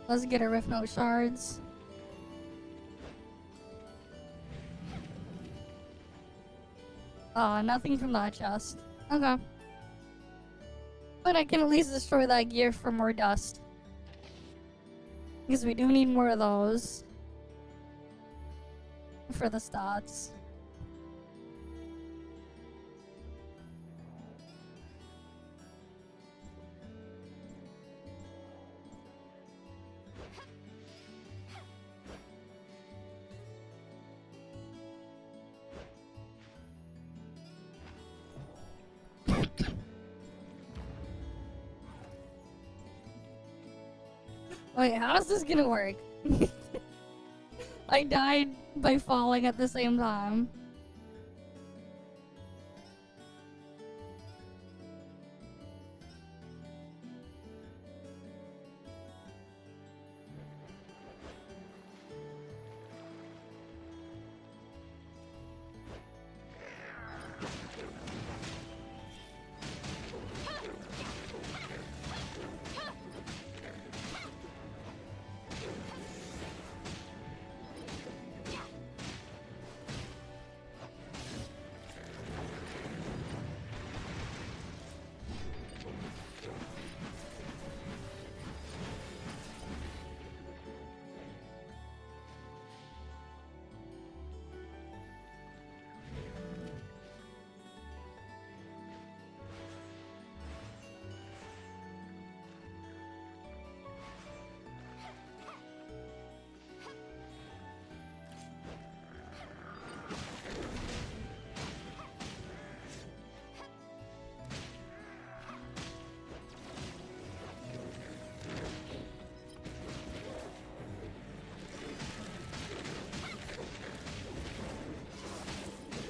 Let's get a riff no shards. Nothing from that chest. Okay. But I can at least destroy that gear for more dust. Because we do need more of those. For the stats. Wait, how is this gonna work? I died by falling at the same time.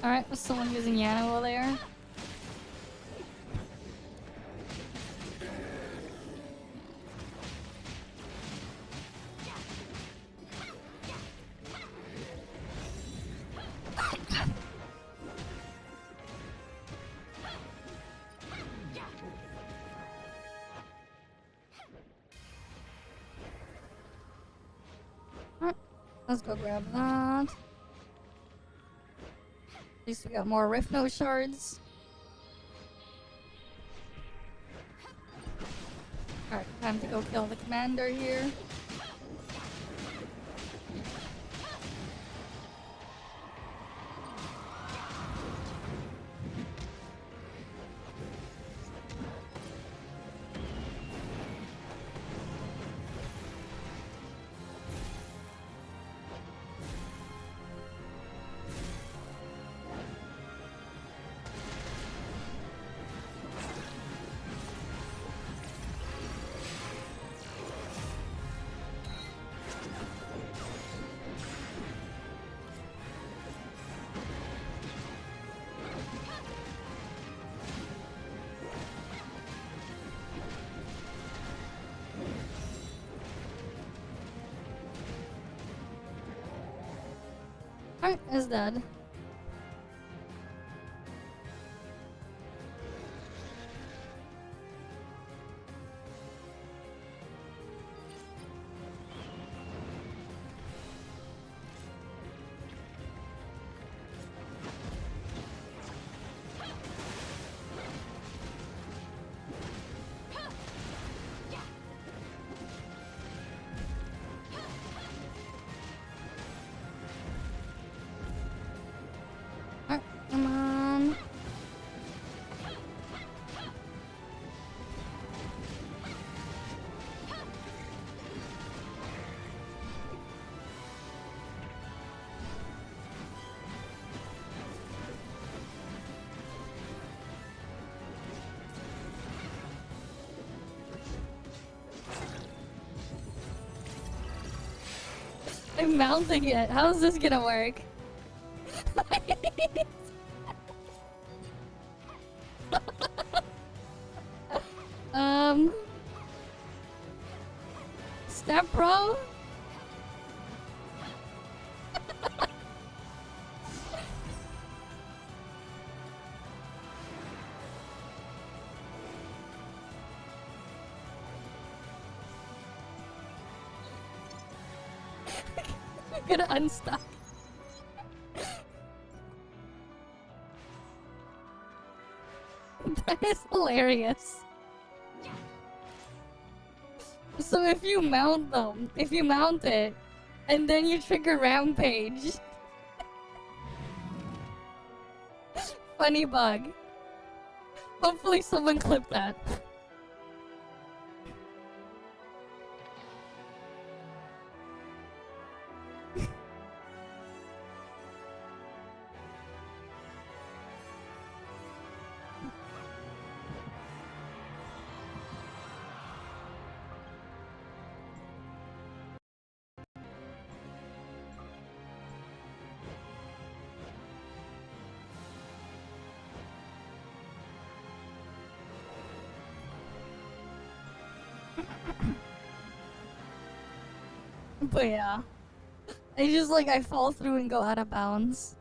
Alright, was someone using Yana over there? Alright, let's go grab that. At least we got more Rift Node shards. Alright, time to go kill the commander here. Alright, is dead. Alright, come on. I'm mounting it. How's this gonna work? Step bro? I'm gonna unstuck. That is hilarious. So if you mount them, if you mount it, and then you trigger Rampage. Funny bug. Hopefully someone clipped that. But yeah. It's just like I fall through and go out of bounds.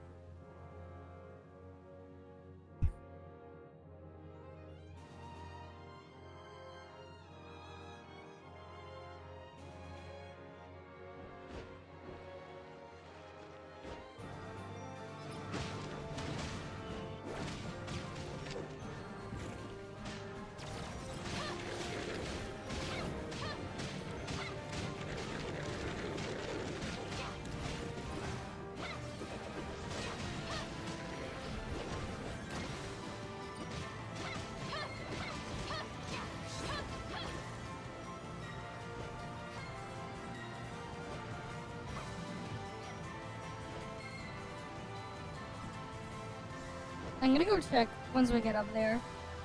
I'm gonna go check once we get up there.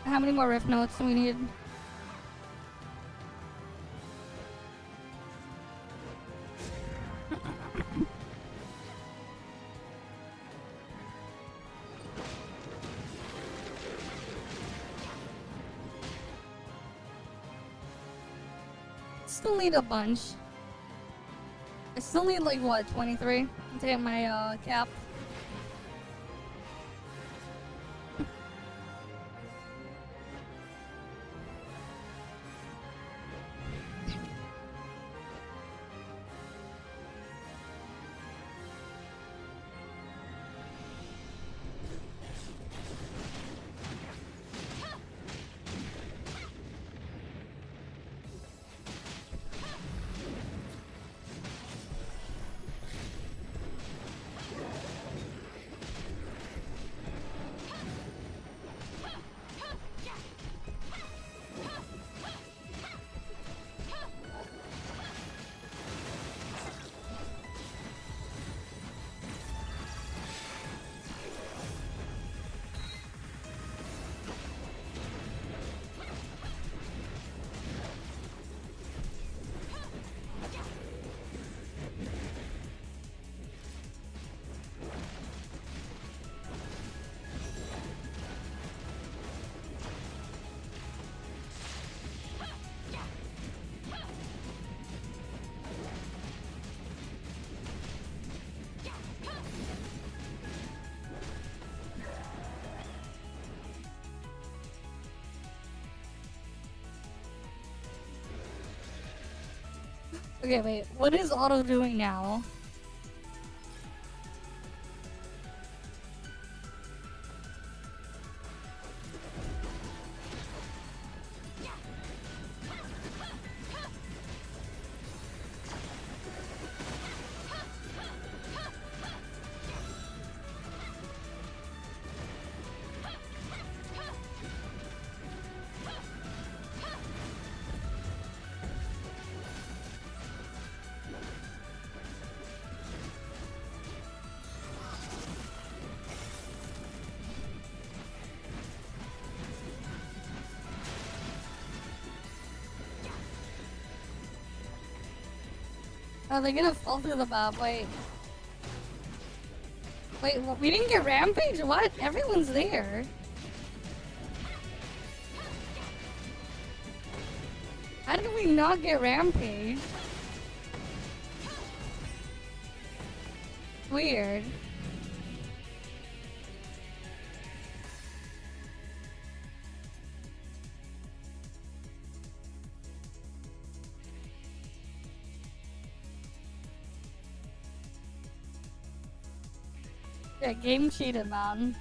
How many more rift notes do we need? still need a bunch. I still need like what, 23 to hit my cap. Okay, wait. What is auto doing now? Oh, they're gonna fall through the map. Wait. Wait, we didn't get Rampage? What? Everyone's there. How did we not get Rampage? Weird. Yeah, game cheated, man.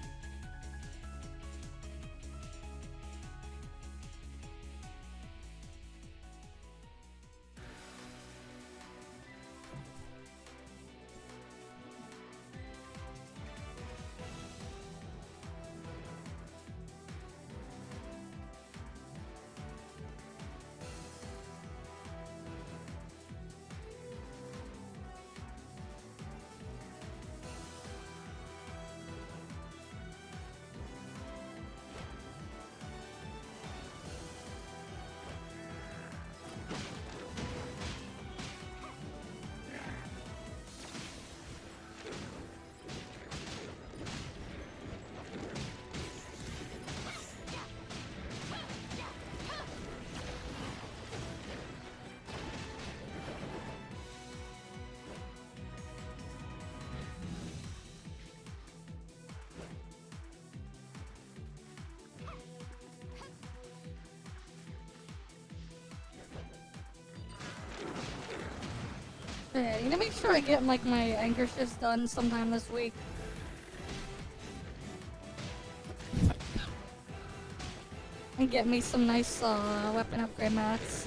Yeah, I need to make sure I get like my anchor shifts done sometime this week. And get me some nice weapon upgrade mats.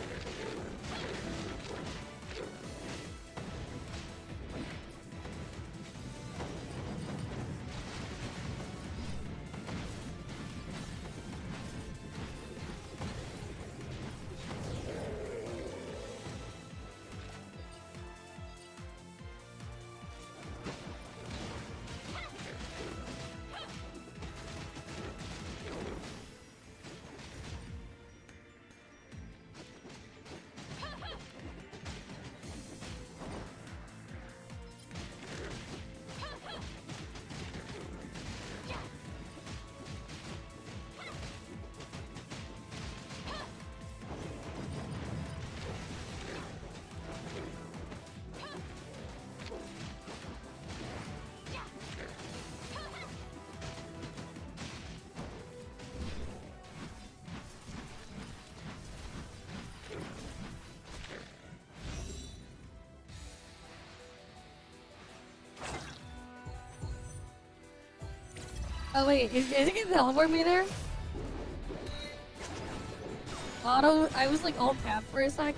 Oh wait, is it gonna teleport me there? Auto, I was like all tapped for a sec.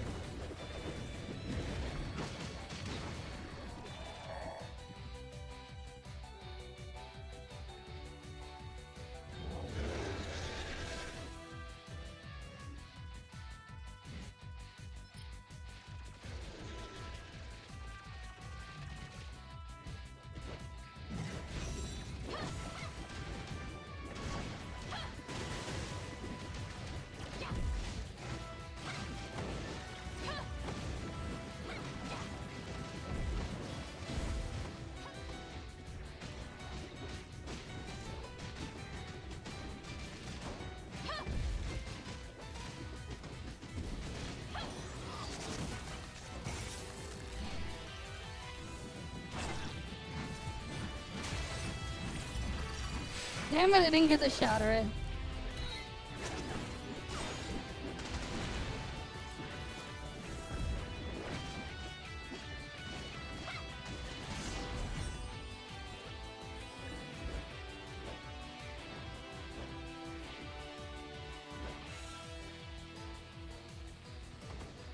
Damn it, I didn't get to shatter it.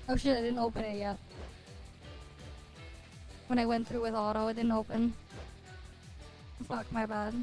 Oh shit, I didn't open it yet. When I went through with auto, it didn't open. Fuck, my bad.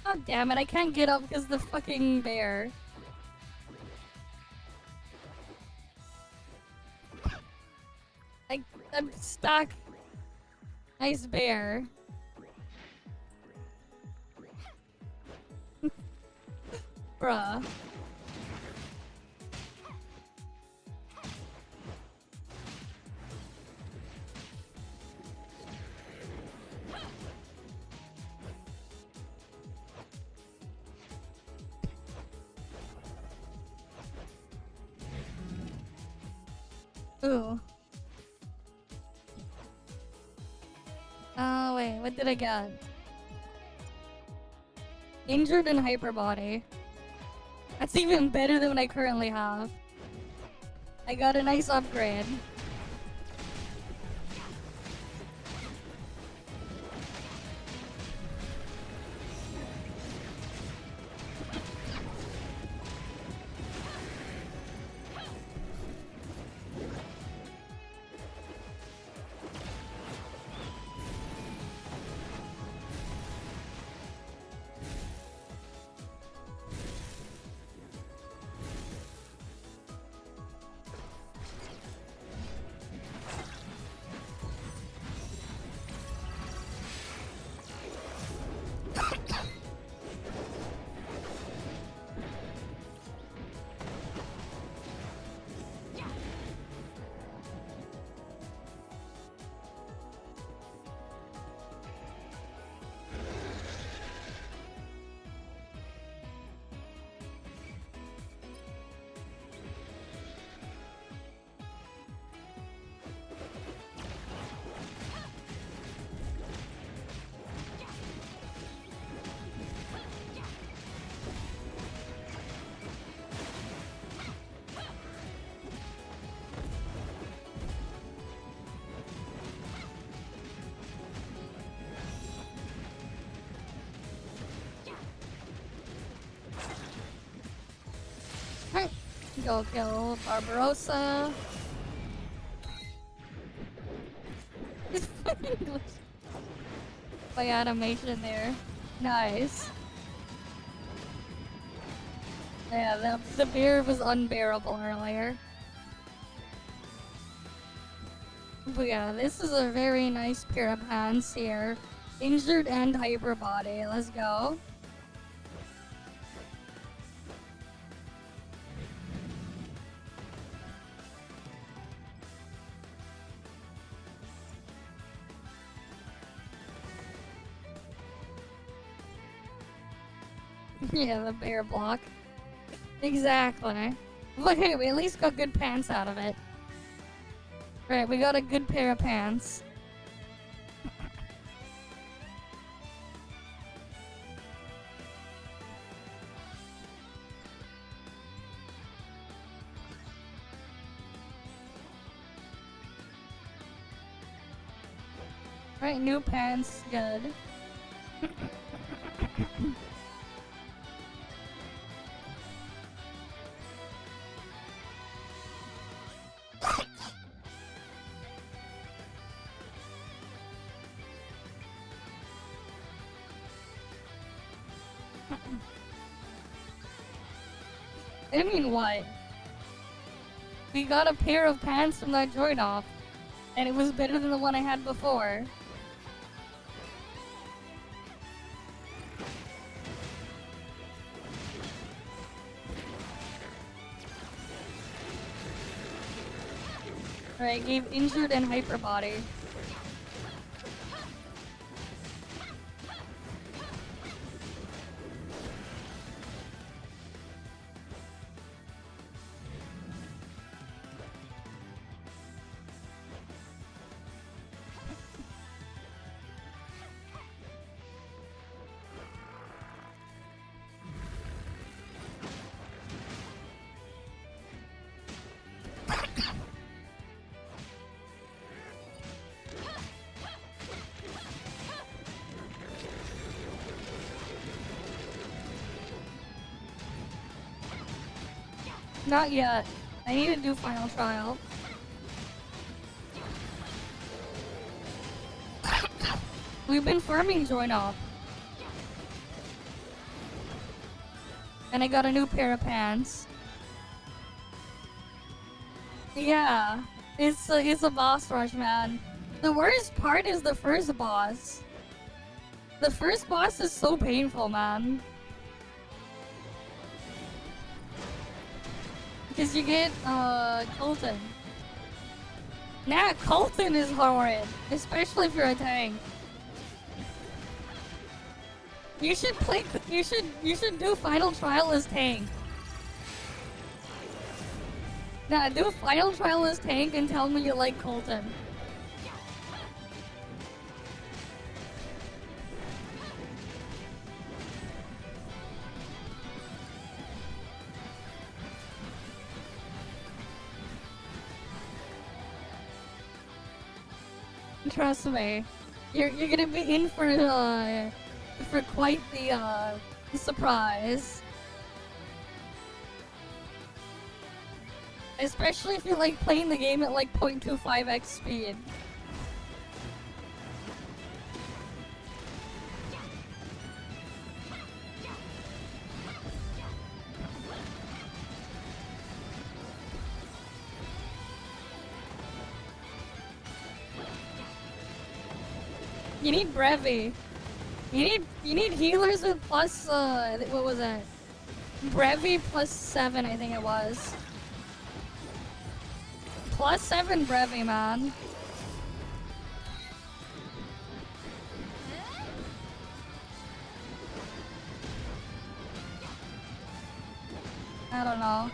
God damn it, I can't get up because the fucking bear. I'm stuck. Nice bear. Bruh. Ooh. Wait, what did I get? Injured and hyper body. That's even better than what I currently have. I got a nice upgrade. go kill Barbarossa. It's fucking glitched. My animation there. Nice. Yeah, the beer was unbearable earlier. But yeah, this is a very nice pair of hands here. Injured and hyper body. Let's go. Yeah, the bear block. Exactly. But hey, we at least got good pants out of it. Right, we got a good pair of pants. Right, new pants, good. I mean, what? We got a pair of pants from that joint off, and it was better than the one I had before. Right, gave injured and hyper body. Not yet. I need to do final trial. We've been farming join off. And I got a new pair of pants. Yeah. It's a boss rush, man. The worst part is the first boss. The first boss is so painful, man. Because you get, Colton. Nah, Colton is horrid. Especially if you're a tank. You should do final trial as tank. Nah, do final trial as tank and tell me you like Colton. Trust me, you're gonna be in for quite the surprise. Especially if you're like playing the game at like 0.25x speed. You need Brevi. You need healers with plus what was that? Brevi plus 7, I think it was. Plus 7 Brevi, man. I don't know.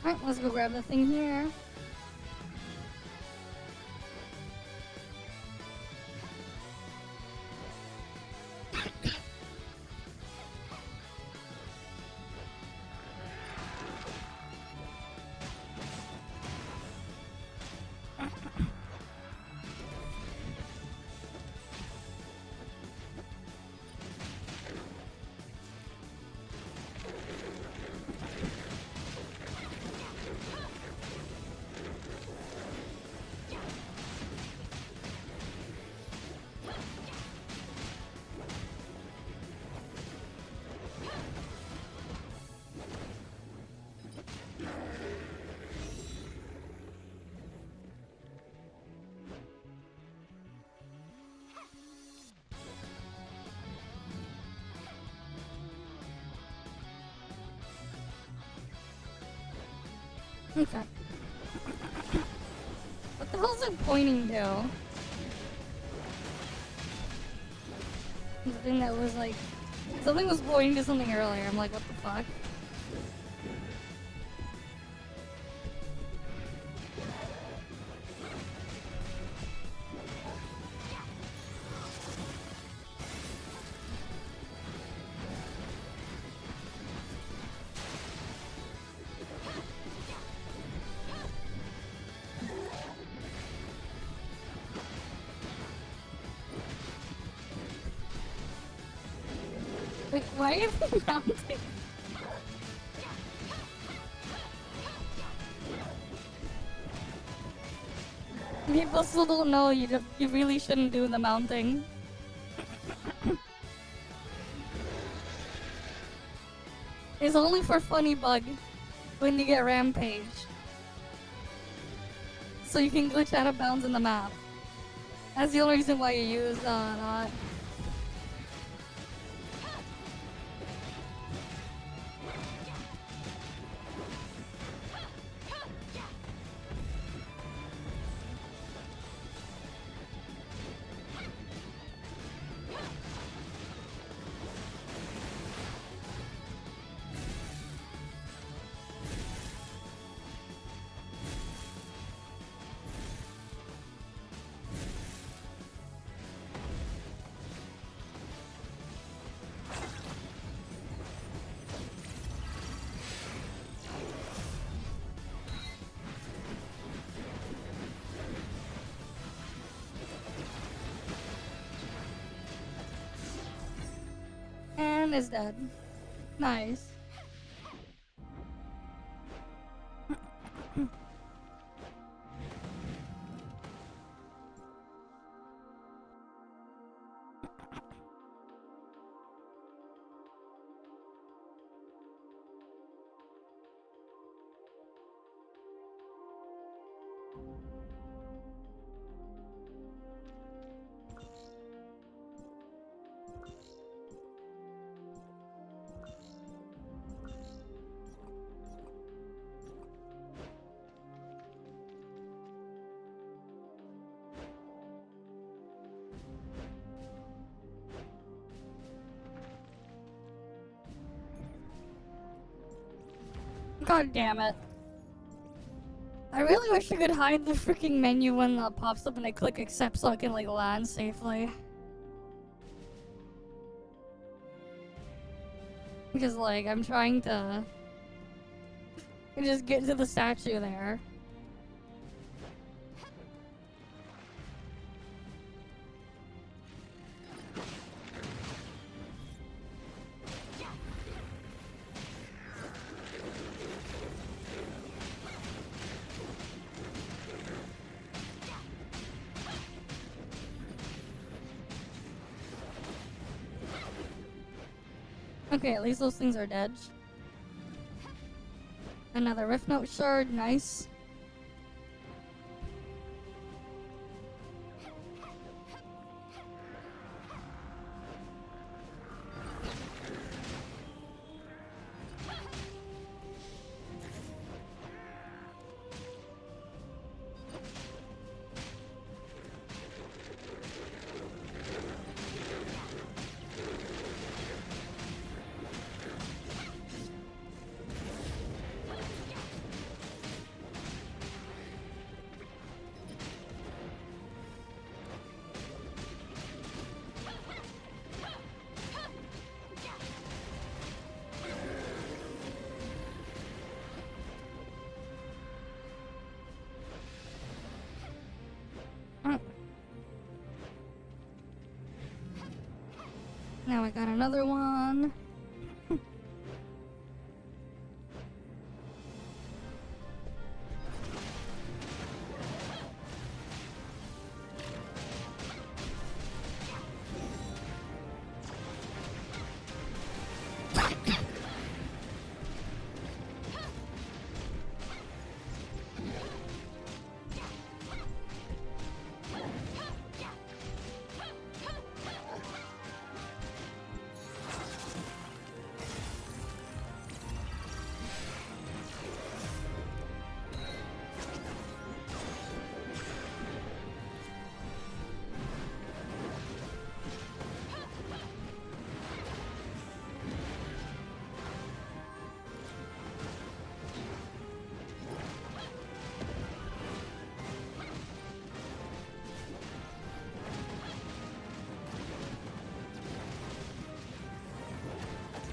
Alright, let's go grab the thing here. Okay. What the hell's it pointing to? The thing that was like... Something was pointing to something earlier. I'm like, what the fuck? Wait, why are you mounting? People still don't know you really shouldn't do the mounting. It's only for funny bug when you get rampage. So you can glitch out of bounds in the map. That's the only reason why you use that. And is dead. Nice. God damn it. I really wish I could hide the freaking menu when it pops up and I click accept so I can like land safely. Because like I'm trying to just get to the statue there. Okay, at least those things are dead. Another Rift Note shard, nice. Now I got another one.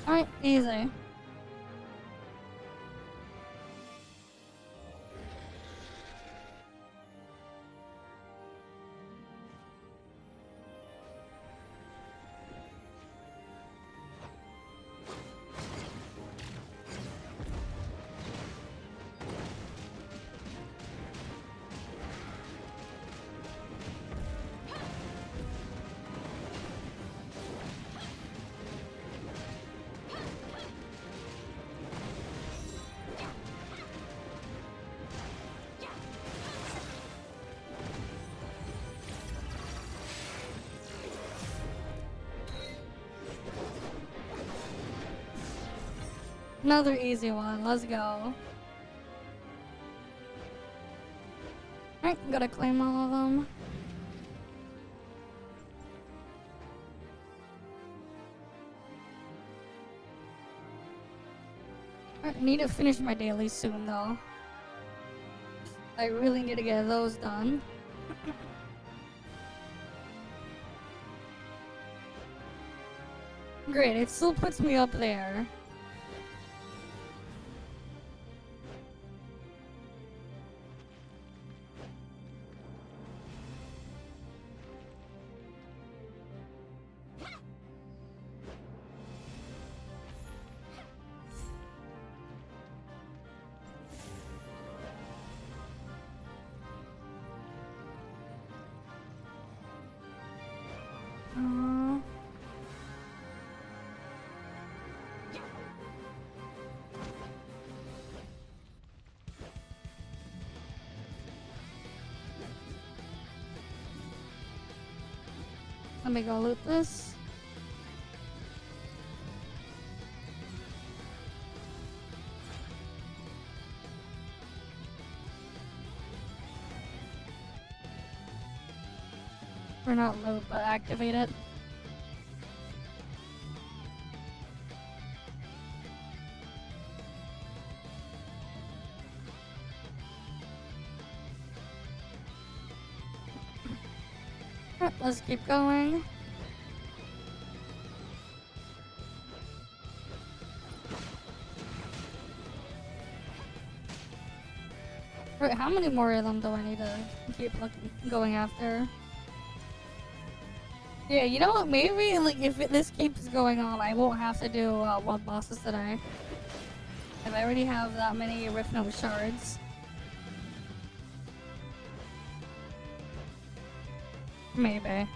Alright, easy. Another easy one, let's go. Alright, gotta claim all of them. I need to finish my dailies soon though. I really need to get those done. Great, it still puts me up there. Let me go loot this. Or not loot, but activate it. Let's keep going. Right, how many more of them do I need to keep going after? Yeah, you know what? Maybe like if this keeps going on, I won't have to do world bosses today. If I already have that many Rift Note shards. Maybe.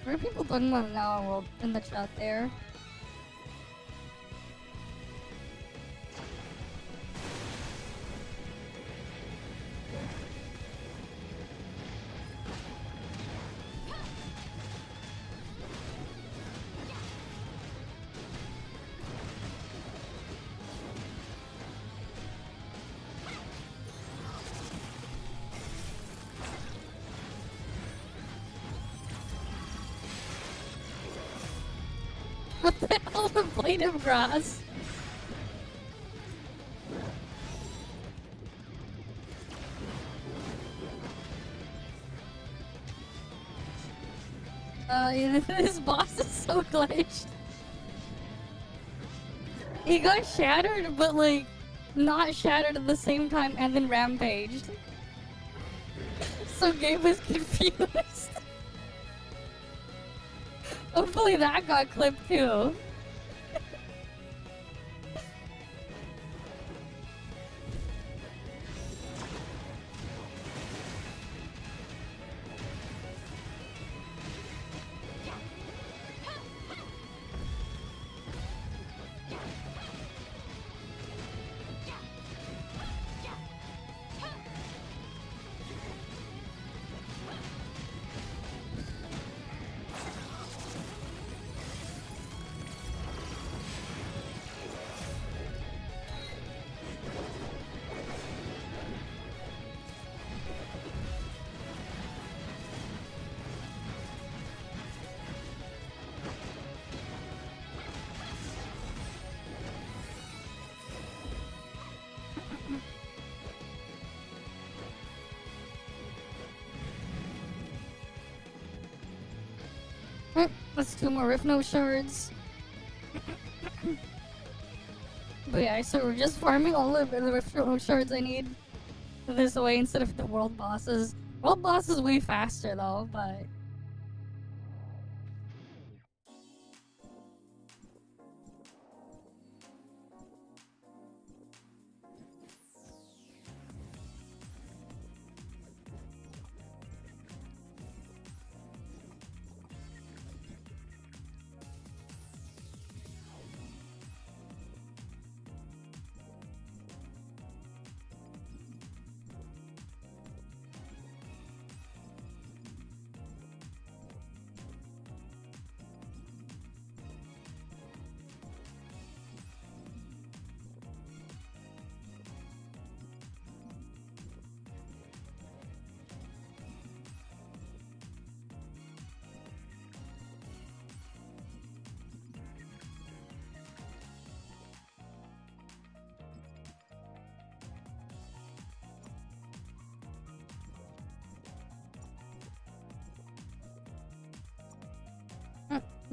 What are people talking about now world in the chat there? What the hell? A blade of grass? This boss is so glitched. He got shattered, but like, not shattered at the same time and then rampaged. So Gabe was confused. Hopefully that got clipped too. Let's do more Rift shards. But yeah, so we're just farming all of the Rift shards I need this way instead of the world bosses. World boss is way faster though, but...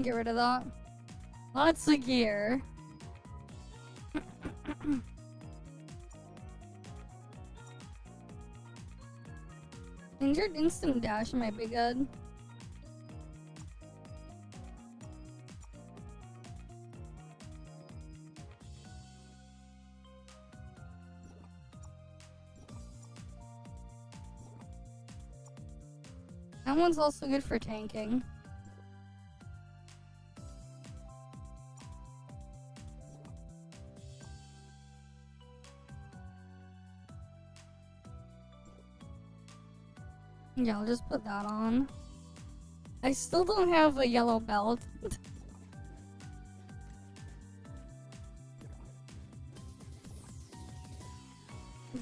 Get rid of that. Lots of gear. Injured instant dash might be good. That one's also good for tanking. Yeah, I'll just put that on. I still don't have a yellow belt.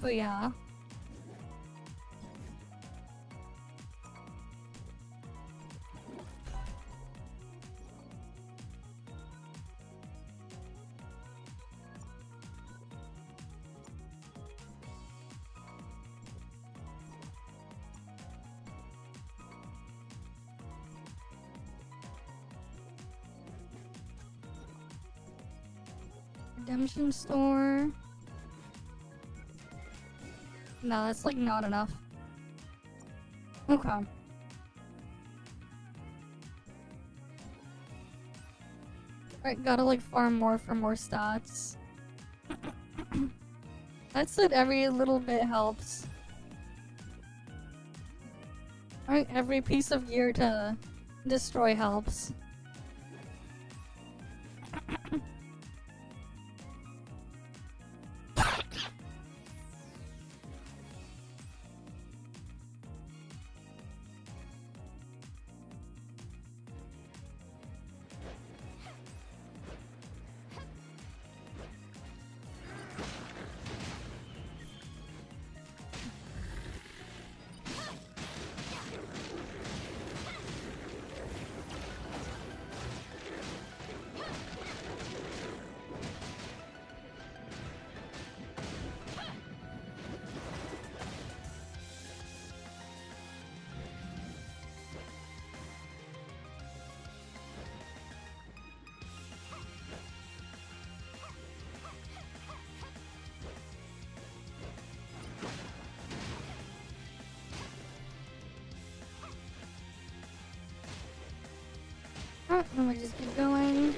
But yeah. Redemption store. No, that's like not enough. Okay. Alright, gotta like farm more for more stats. That's it, every little bit helps. Alright, every piece of gear to Destroy helps. Let me just keep going.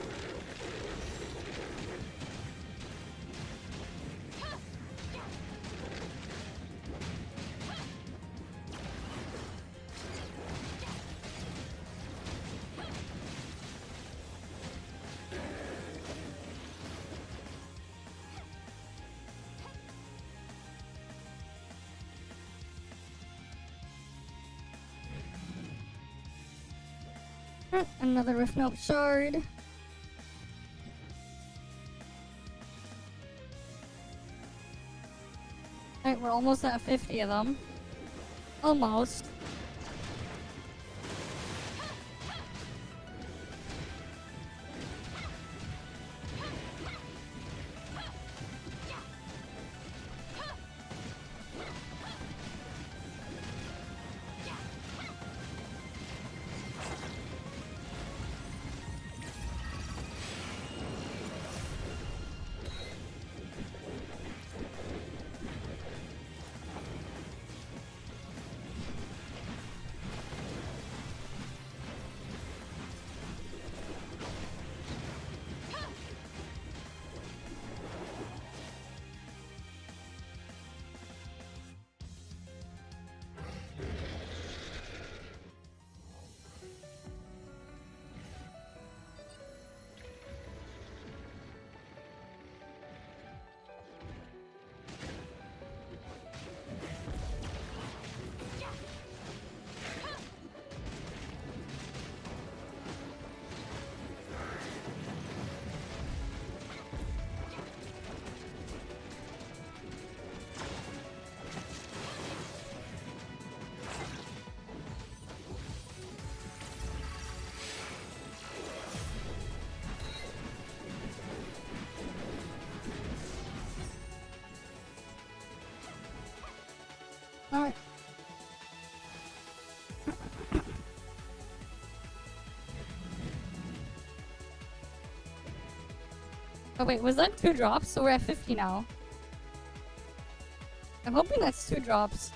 Another Rift Note shard. Alright, we're almost at 50 of them. Almost. Alright. Oh wait, was that 2 drops? So we're at 50 now. I'm hoping that's 2 drops.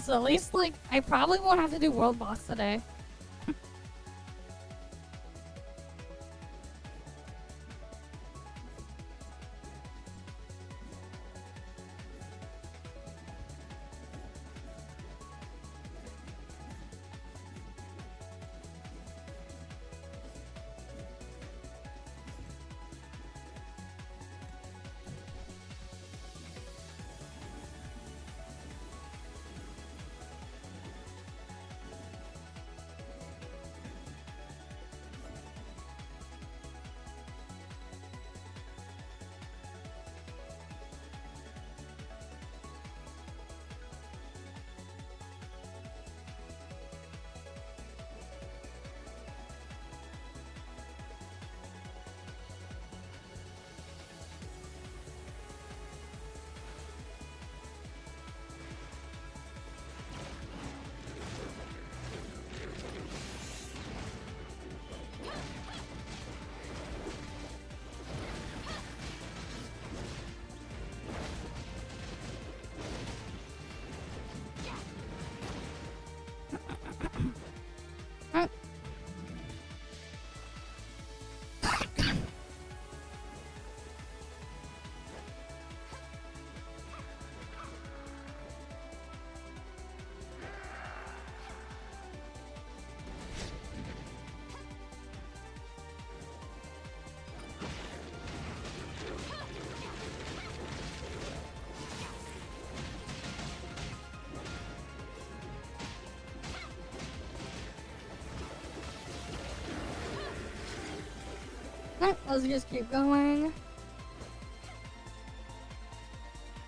So at least, like, I probably won't have to do World Boss today. Alright, let's just keep going.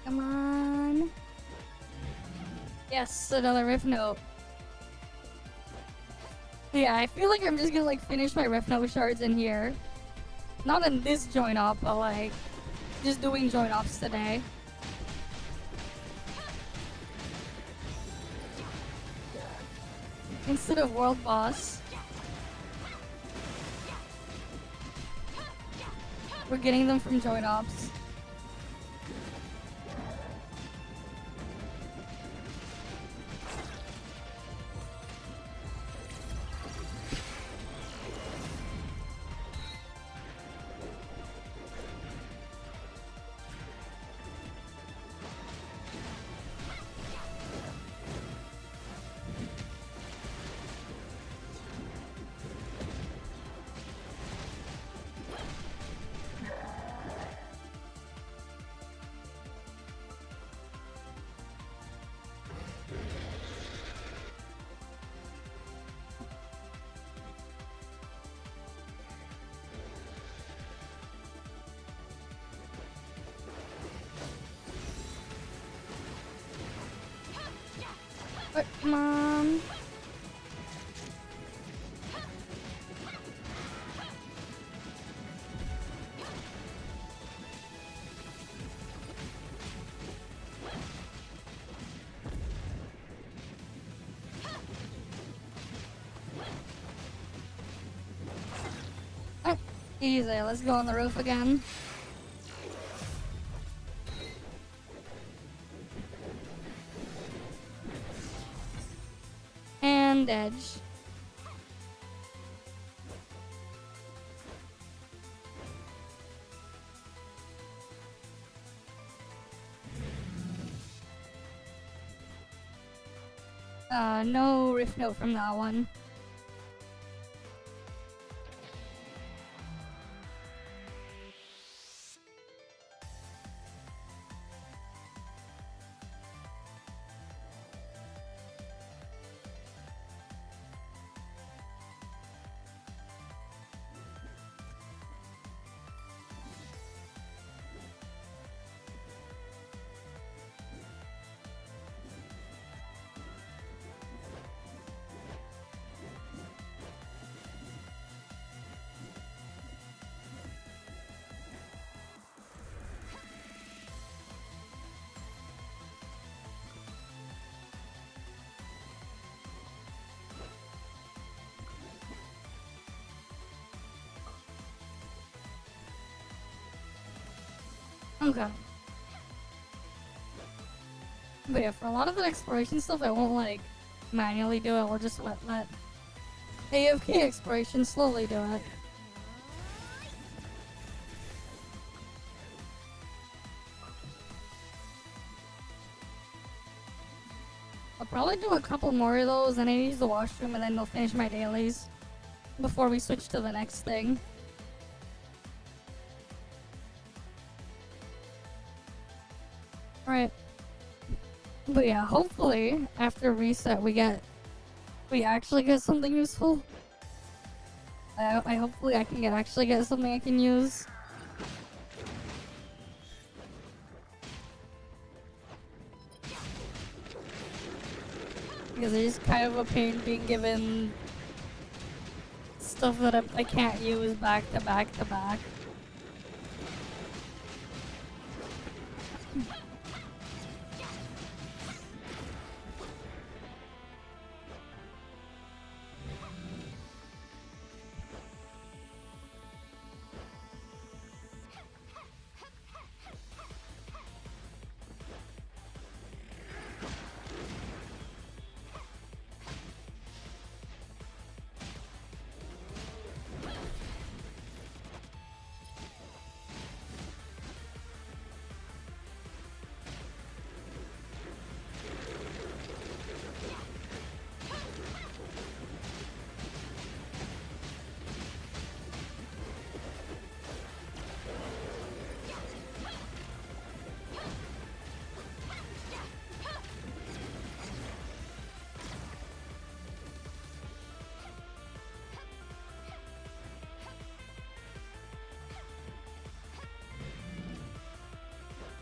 Come on. Yes, another riff note. Yeah, I feel like I'm just gonna like finish my riff note shards in here. Not in this join up, but like just doing join ups today. Instead of world boss, we're getting them from join ups. Come on. Easy, let's go on the roof again. And edge. No riff note from that one. Okay. But yeah, for a lot of the exploration stuff, I won't like manually do it. We'll just let AFK exploration slowly do it. I'll probably do a couple more of those, and I use the washroom, and then I'll finish my dailies before we switch to the next thing. Right. But yeah, hopefully after reset we actually get something useful. I hopefully I can actually get something I can use. Because it's just kind of a pain being given stuff that I can't use back to back to back.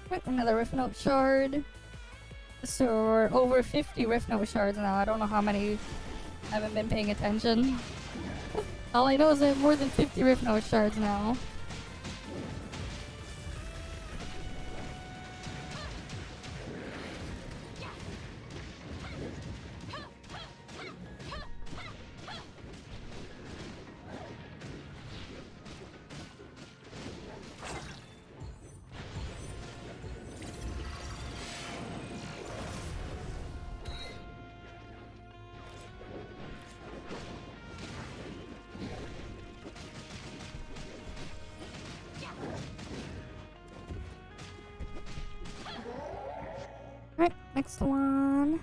Right, another Rift Note shard. So we're over 50 Rift Note shards now. I don't know how many. I haven't been paying attention. All I know is I have more than 50 Rift Note shards now. Alright, next one.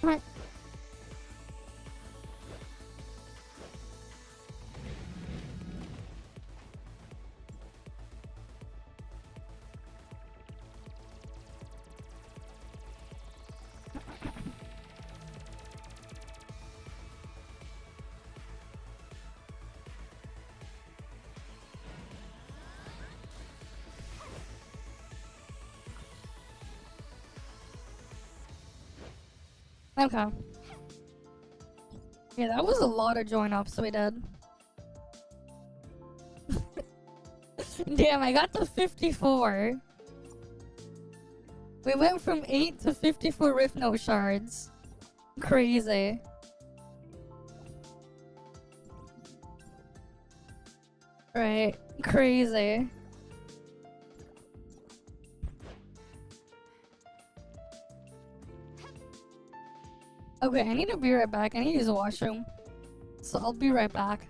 Alright. Okay. Yeah, that was a lot of join ups we did. Damn, I got to 54. We went from 8 to 54 Rift Note shards. Crazy. Right. Crazy. Okay, I need to be right back. I need to use the washroom. So I'll be right back.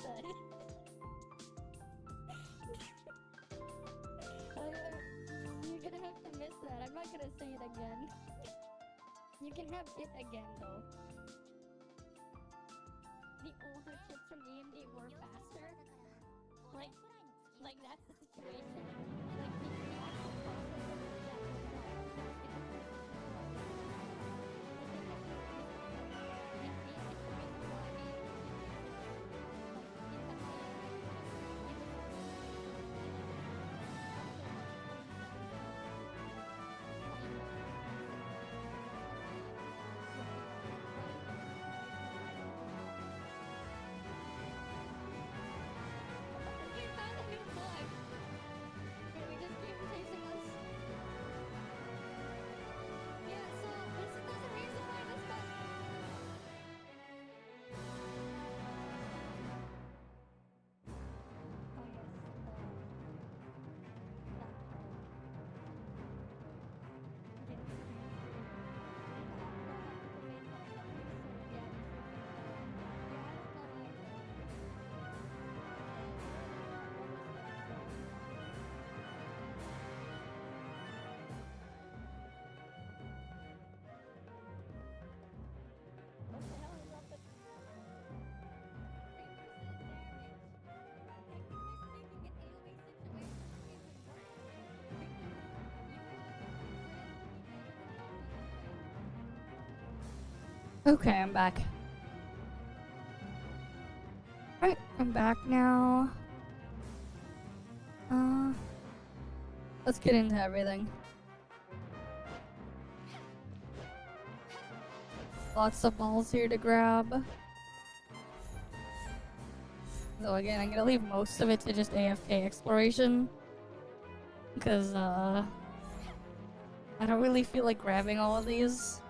said. You're gonna have to miss that. I'm not gonna say it again. You can have it again though. The older chips from AMD were faster. Like that's the situation. Like the actual processor was that was Okay, I'm back. Alright, I'm back now. Let's get into everything. Lots of balls here to grab. Though again, I'm gonna leave most of it to just AFK exploration. Because, I don't really feel like grabbing all of these.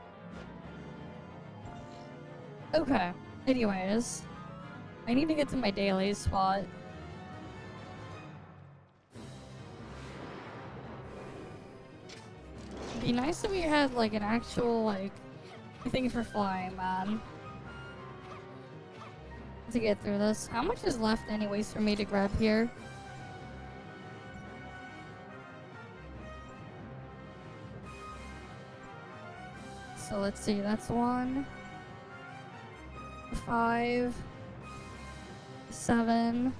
Okay, anyways. I need to get to my daily spot. It'd be nice if we had, like, an actual, like, thing for flying, man. To get through this. How much is left anyways for me to grab here? So let's see, that's 1, 5, 7,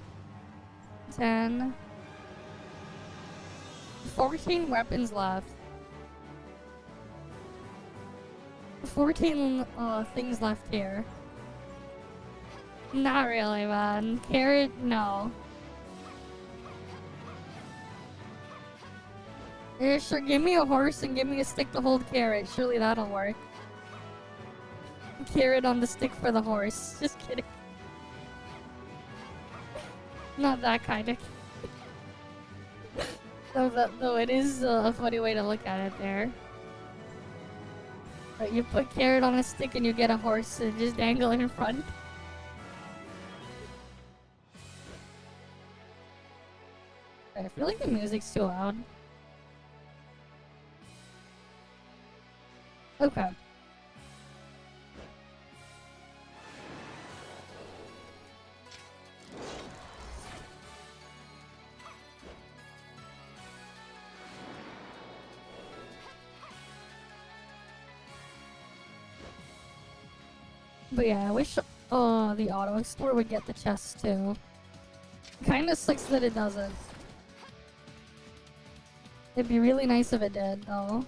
10, 14 weapons left. 14 things left here. Not really, man. Carrot, no. Yeah, sure, give me a horse and give me a stick to hold carrot. Surely that'll work. Carrot on the stick for the horse. Just kidding. Not that kind of. Though it is a funny way to look at it there. But you put carrot on a stick and you get a horse and just dangle it in front. I feel like the music's too loud. Okay. But yeah, I wish the auto explorer would get the chest too. Kinda sucks that it doesn't. It'd be really nice if it did, though.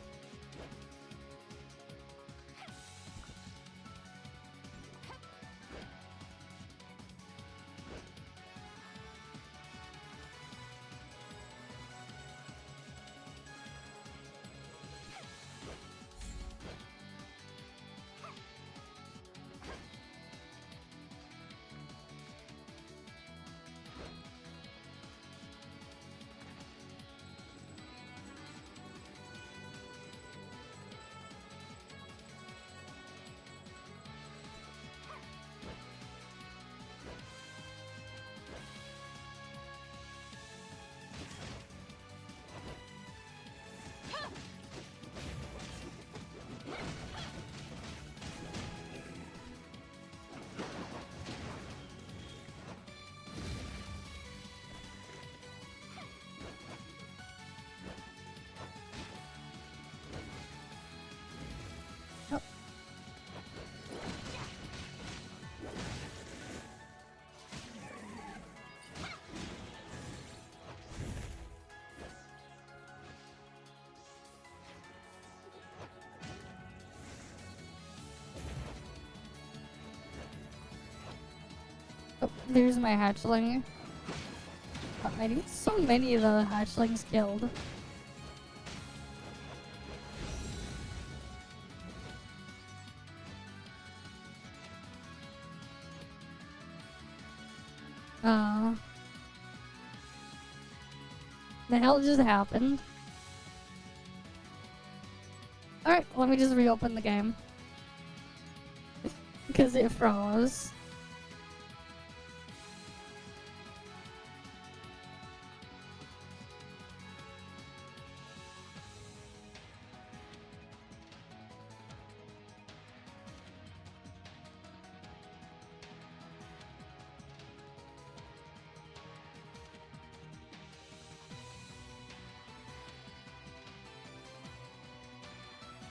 There's my hatchling. I need so many of the hatchlings killed. The hell just happened? Alright, let me just reopen the game. Because it froze.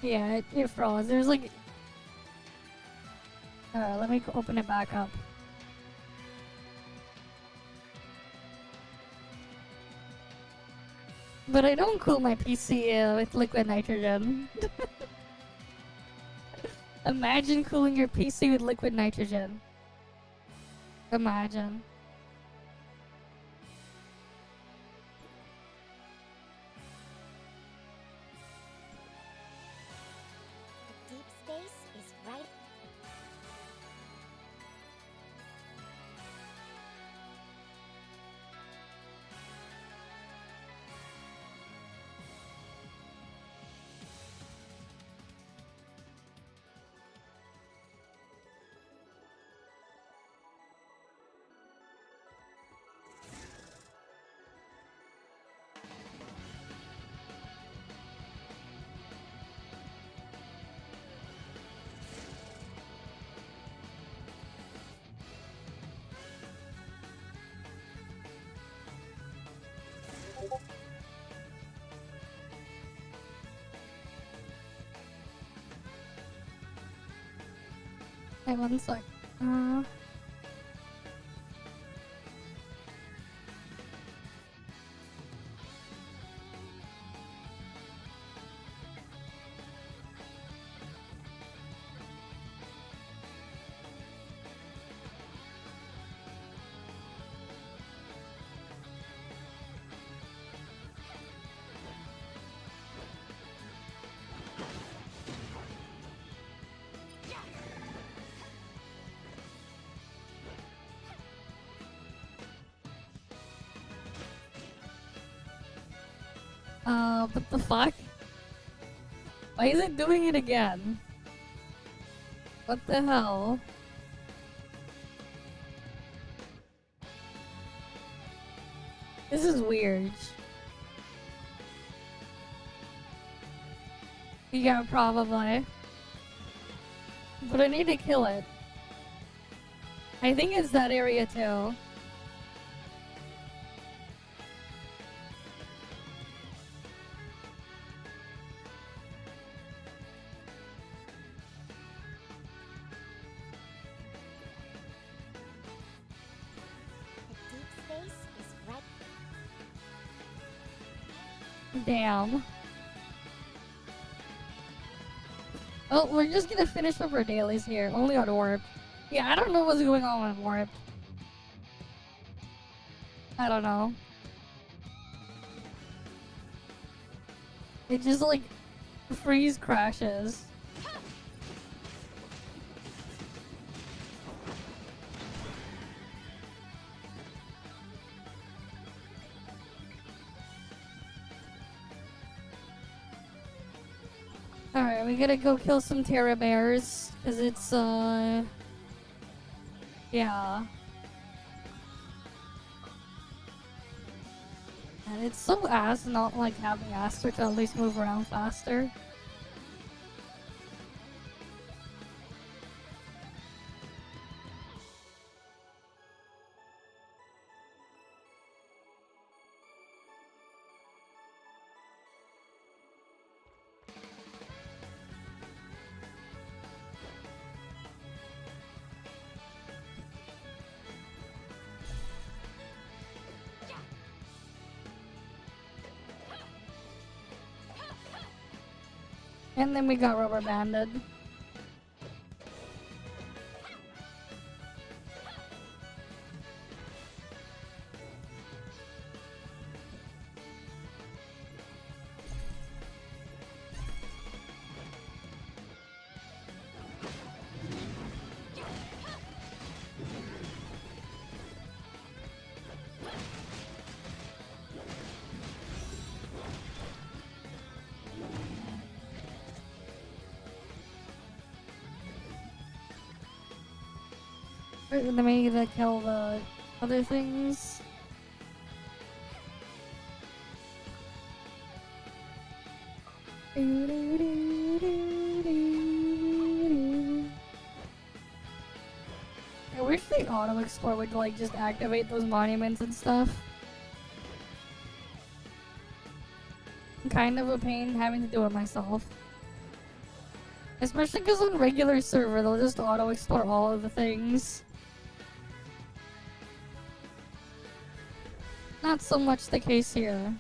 Yeah, it froze. There's like... let me open it back up. But I don't cool my PC with liquid nitrogen. Imagine cooling your PC with liquid nitrogen. Imagine. Deep space is right. Hey, one sec. What the fuck? Why is it doing it again? What the hell? This is weird. Yeah, probably. But I need to kill it. I think it's that area too. Damn. Oh, we're just gonna finish up our dailies here. Only on Warp. Yeah, I don't know what's going on with Warp. I don't know. It just like freeze crashes. Alright, we gotta go kill some Terra Bears, cause it's, yeah. And it's so ass not like having Aster to at least move around faster. And then we got rubber banded. Then we need to kill the other things. I wish the auto explore would like just activate those monuments and stuff. Kind of a pain having to do it myself. Especially because on regular server, they'll just auto explore all of the things. Not so much the case here.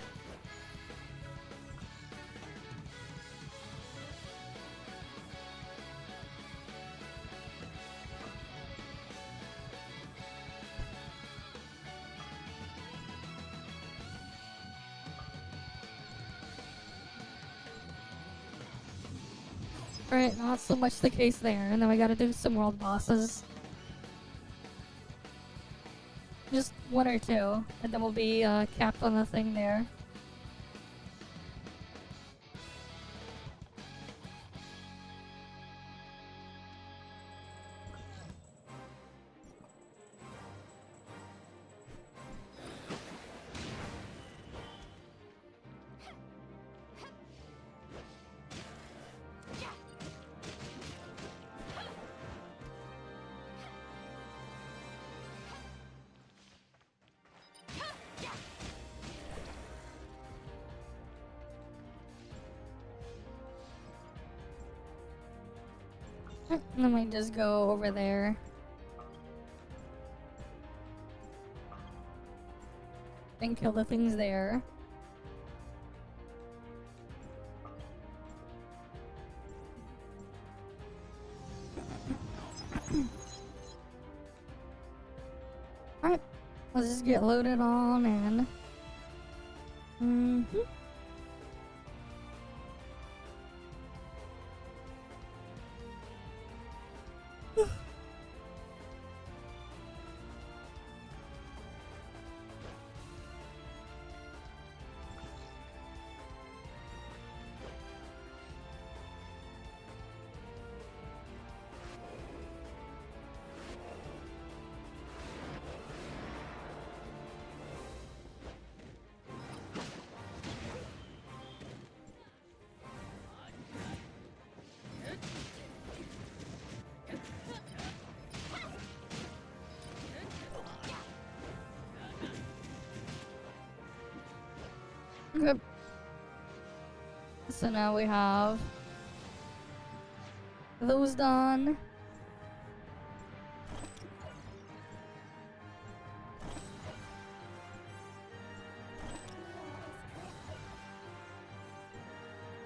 Right, not so much the case there, and then we gotta do some world bosses. Just one or two, and then we'll be capped on the thing there. Let me just go over there. And kill the things there. Alright, let's just get loaded on and... Okay. So now we have those done.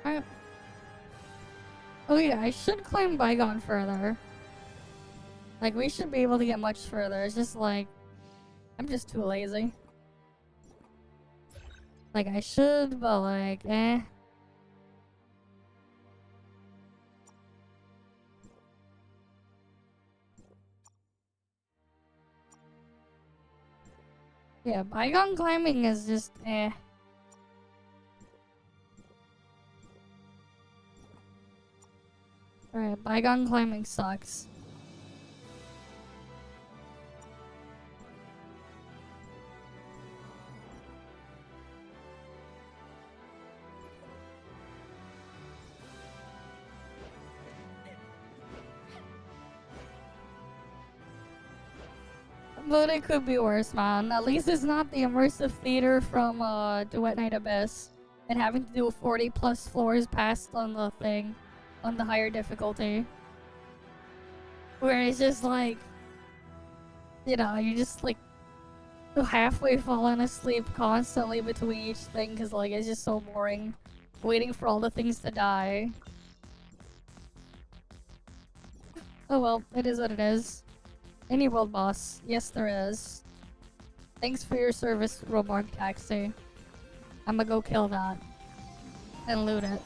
Alright. Oh yeah, I should climb Bygone further. Like, we should be able to get much further. It's just like, I'm just too lazy. Like, I should, but like, eh. Yeah, Bygone climbing is just, eh. Alright, Bygone climbing sucks. But it could be worse, man. At least it's not the immersive theater from Duet Night Abyss and having to do 40 plus floors past on the thing, on the higher difficulty. Where it's just like, you know, you just like halfway falling asleep constantly between each thing because like it's just so boring waiting for all the things to die. Oh well, it is what it is. Any world boss? Yes, there is. Thanks for your service, Romark Taxi. I'ma go kill that. And loot it.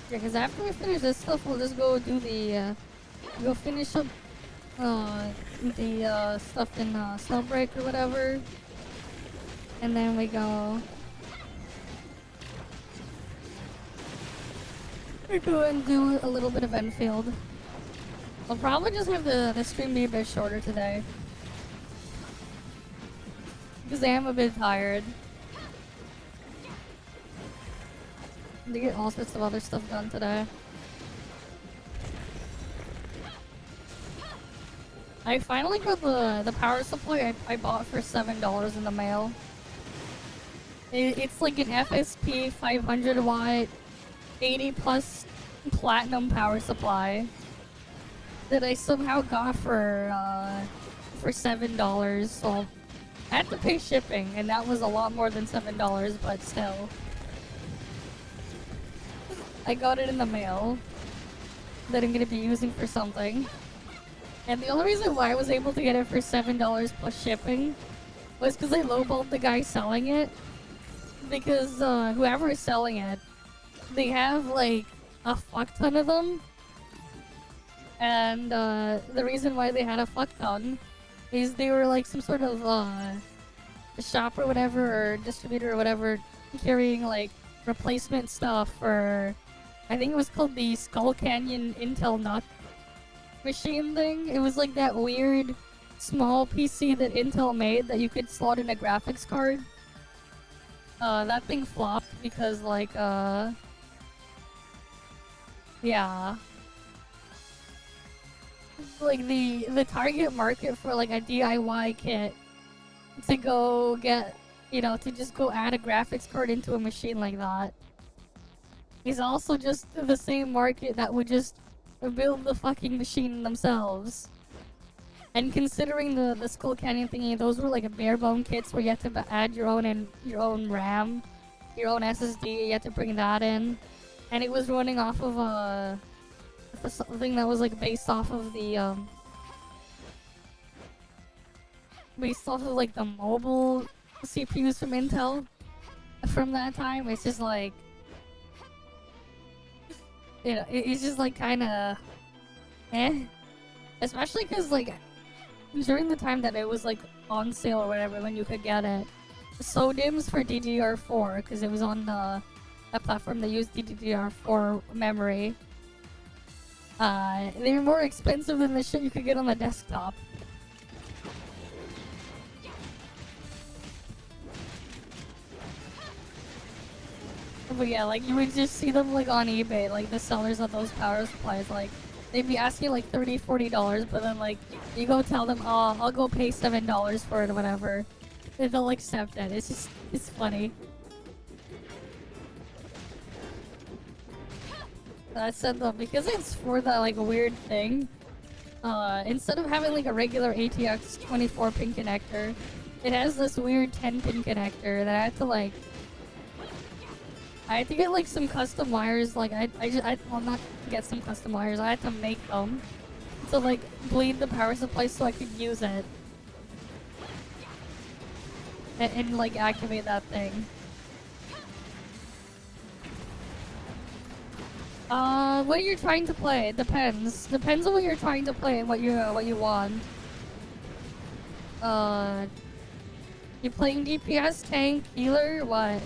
Yeah, because after we finish this stuff, we'll just go do the, go finish up, the, stuff in, Snowbreak or whatever. And then we go... We go and do a little bit of Endfield. I'll probably just have the stream be a bit shorter today. Because I am a bit tired. To get all sorts of other stuff done today. I finally got the power supply I bought for $7 in the mail. It's like an FSP 500 watt 80 plus platinum power supply that I somehow got for $7. So I had to pay shipping, and that was a lot more than $7, but still. I got it in the mail that I'm gonna be using for something. And the only reason why I was able to get it for $7 plus shipping was because I lowballed the guy selling it. Because whoever is selling it, they have like a fuck ton of them. And the reason why they had a fuck ton is they were like some sort of shop or whatever, or distributor or whatever, carrying like replacement stuff for, I think it was called the Skull Canyon Intel Nut machine thing. It was like that weird small PC that Intel made that you could slot in a graphics card. That thing flopped because like yeah. Like the target market for like a DIY kit to go get, you know, to just go add a graphics card into a machine like that is also just the same market that would just build the fucking machine themselves. And considering the Skull Canyon thingy, those were like a bare bone kits where you had to add your own RAM, your own SSD, you had to bring that in. And it was running off of something that was like based off of the based off of like the mobile CPUs from Intel from that time. It's just like, you know, it's just like kind of especially because like during the time that it was like on sale or whatever when you could get it. SODIMMs for DDR4, because it was on a platform that used DDR4 memory. They were more expensive than the shit you could get on the desktop. But yeah, like you would just see them like on eBay, like the sellers of those power supplies, like they'd be asking like $30, $40, but then like you go tell them, oh, I'll go pay $7 for it or whatever. And they'll accept it. It's just, it's funny. That said though, because it's for that like weird thing, instead of having like a regular ATX 24 pin connector, it has this weird 10 pin connector that I had to get like some custom wires. Like well, not get some custom wires, I had to make them to like bleed the power supply so I could use it and like activate that thing. What you're trying to play, it depends. Depends on what you're trying to play and what you want. You playing DPS, tank, healer, what?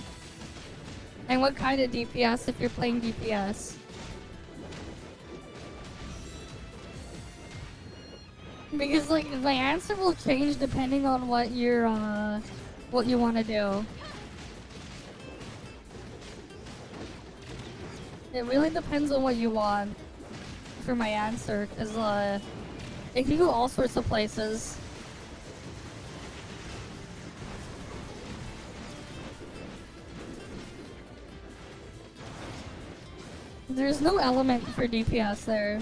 And what kind of DPS if you're playing DPS? Because like my answer will change depending on what you're what you want to do. It really depends on what you want for my answer, because it can go all sorts of places. There's no element for DPS there.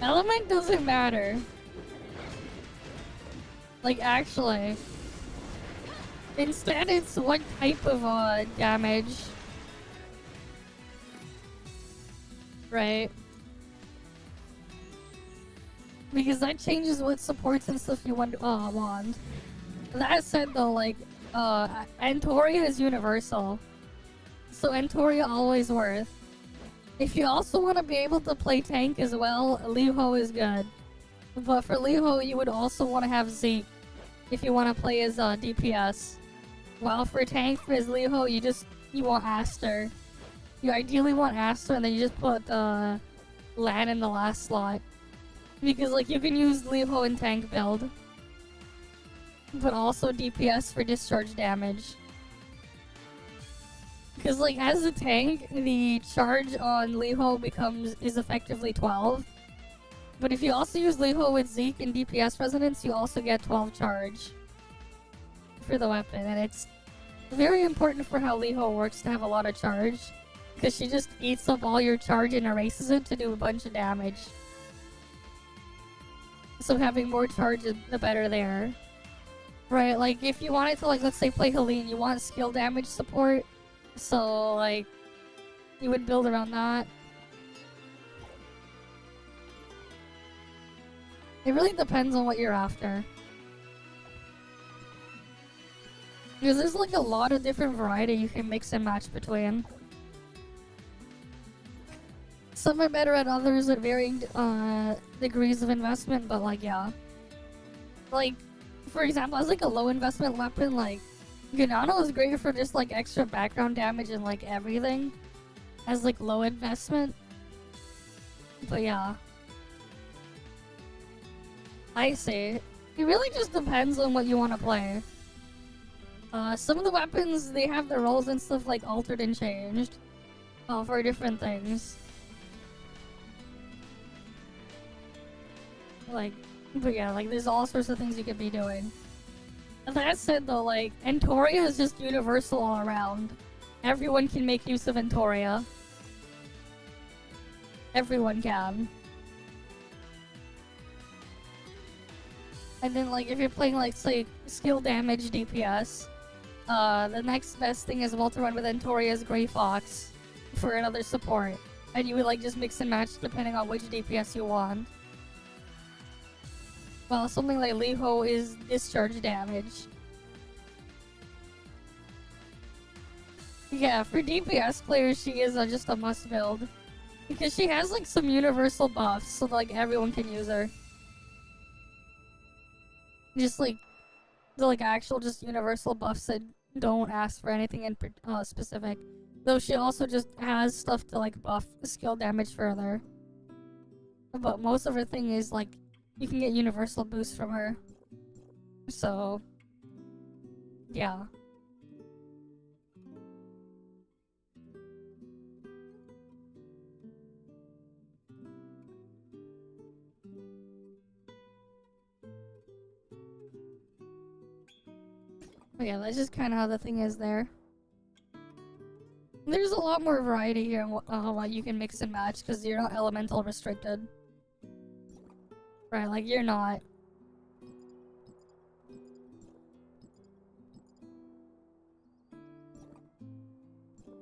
Element doesn't matter. Like, actually. Instead, it's what type of damage. Right? Because that changes what supports and stuff you want. That said though, like, Antoria is universal. So Antoria always worth. If you also want to be able to play tank as well, Liho is good. But for Liho, you would also want to have Zeke if you want to play as DPS. While for tank, for his Liho, you want Aster. You ideally want Aster, and then you just put Lan in the last slot. Because like you can use Liho in tank build. But also DPS for discharge damage. Because like as a tank, the charge on Liho is effectively 12. But if you also use Liho with Zeke and DPS resonance, you also get 12 charge for the weapon. And it's very important for how Liho works to have a lot of charge. Because she just eats up all your charge and erases it to do a bunch of damage. So having more charge, the better there. Right, like if you wanted to, like, let's say play Helene, you want skill damage support. So, like, you would build around that. It really depends on what you're after. Because there's, like, a lot of different variety you can mix and match between. Some are better at others at varying degrees of investment, but, like, yeah. Like, for example, as, like, a low investment weapon, like, Ganano is great for just like extra background damage and like everything as like low investment. But yeah. I see. It really just depends on what you want to play. Some of the weapons, they have their roles and stuff like altered and changed for different things. Like, but yeah, like there's all sorts of things you could be doing. That said though, like, Antoria is just universal all around. Everyone can make use of Antoria. Everyone can. And then, like, if you're playing, like, say, skill damage DPS, the next best thing as well to run with Antoria is Grey Fox for another support. And you would, like, just mix and match depending on which DPS you want. Well, something like Liho is discharge damage. Yeah, for DPS players, she is just a must build. Because she has like some universal buffs, so like everyone can use her. Just like the like actual just universal buffs that don't ask for anything in specific. Though she also just has stuff to like buff skill damage further. But most of her thing is like you can get universal boost from her. So, yeah. But yeah, that's just kind of how the thing is there. There's a lot more variety here in what you can mix and match because you're not elemental restricted. Right, like you're not.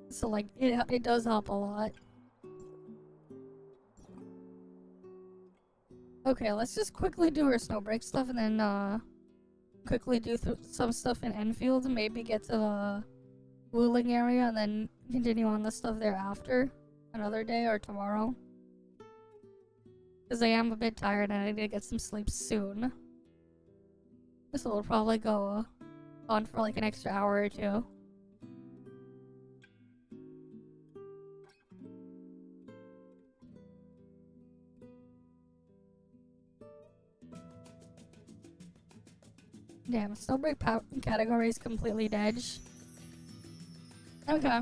So like it does help a lot. Okay, let's just quickly do our Snowbreak stuff and then quickly do some stuff in Endfield and maybe get to the Wuling area and then continue on the stuff thereafter another day or tomorrow. Because I am a bit tired and I need to get some sleep soon. This will probably go on for like an extra hour or two. Damn, Snowbreak category is completely dead. Okay.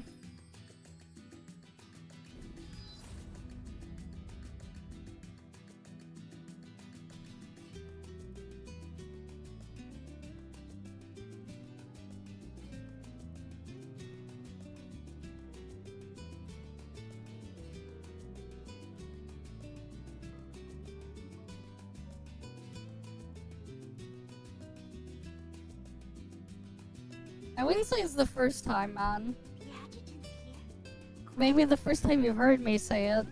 I wouldn't say it's the first time, man. Maybe the first time you've heard me say it.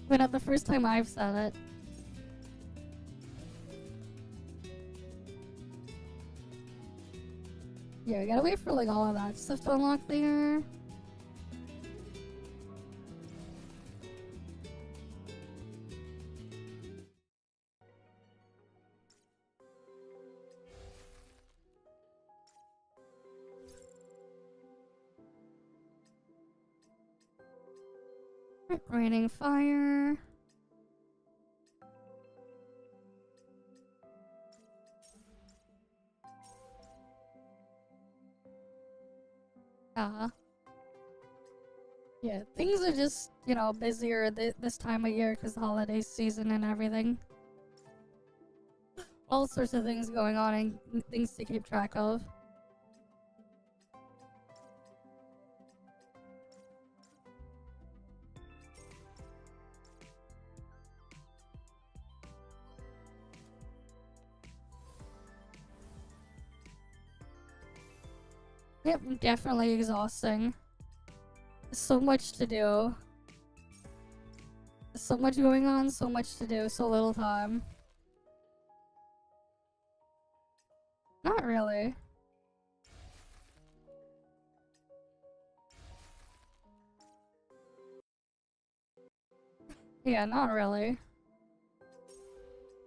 But not the first time I've said it. Yeah, we gotta wait for like all of that stuff to unlock there. Raining fire. Yeah, things are just, you know, busier this time of year because the holiday season and everything. All sorts of things going on and things to keep track of. Yep, definitely exhausting. So much to do. So much going on, so much to do, so little time. Not really. Yeah, not really.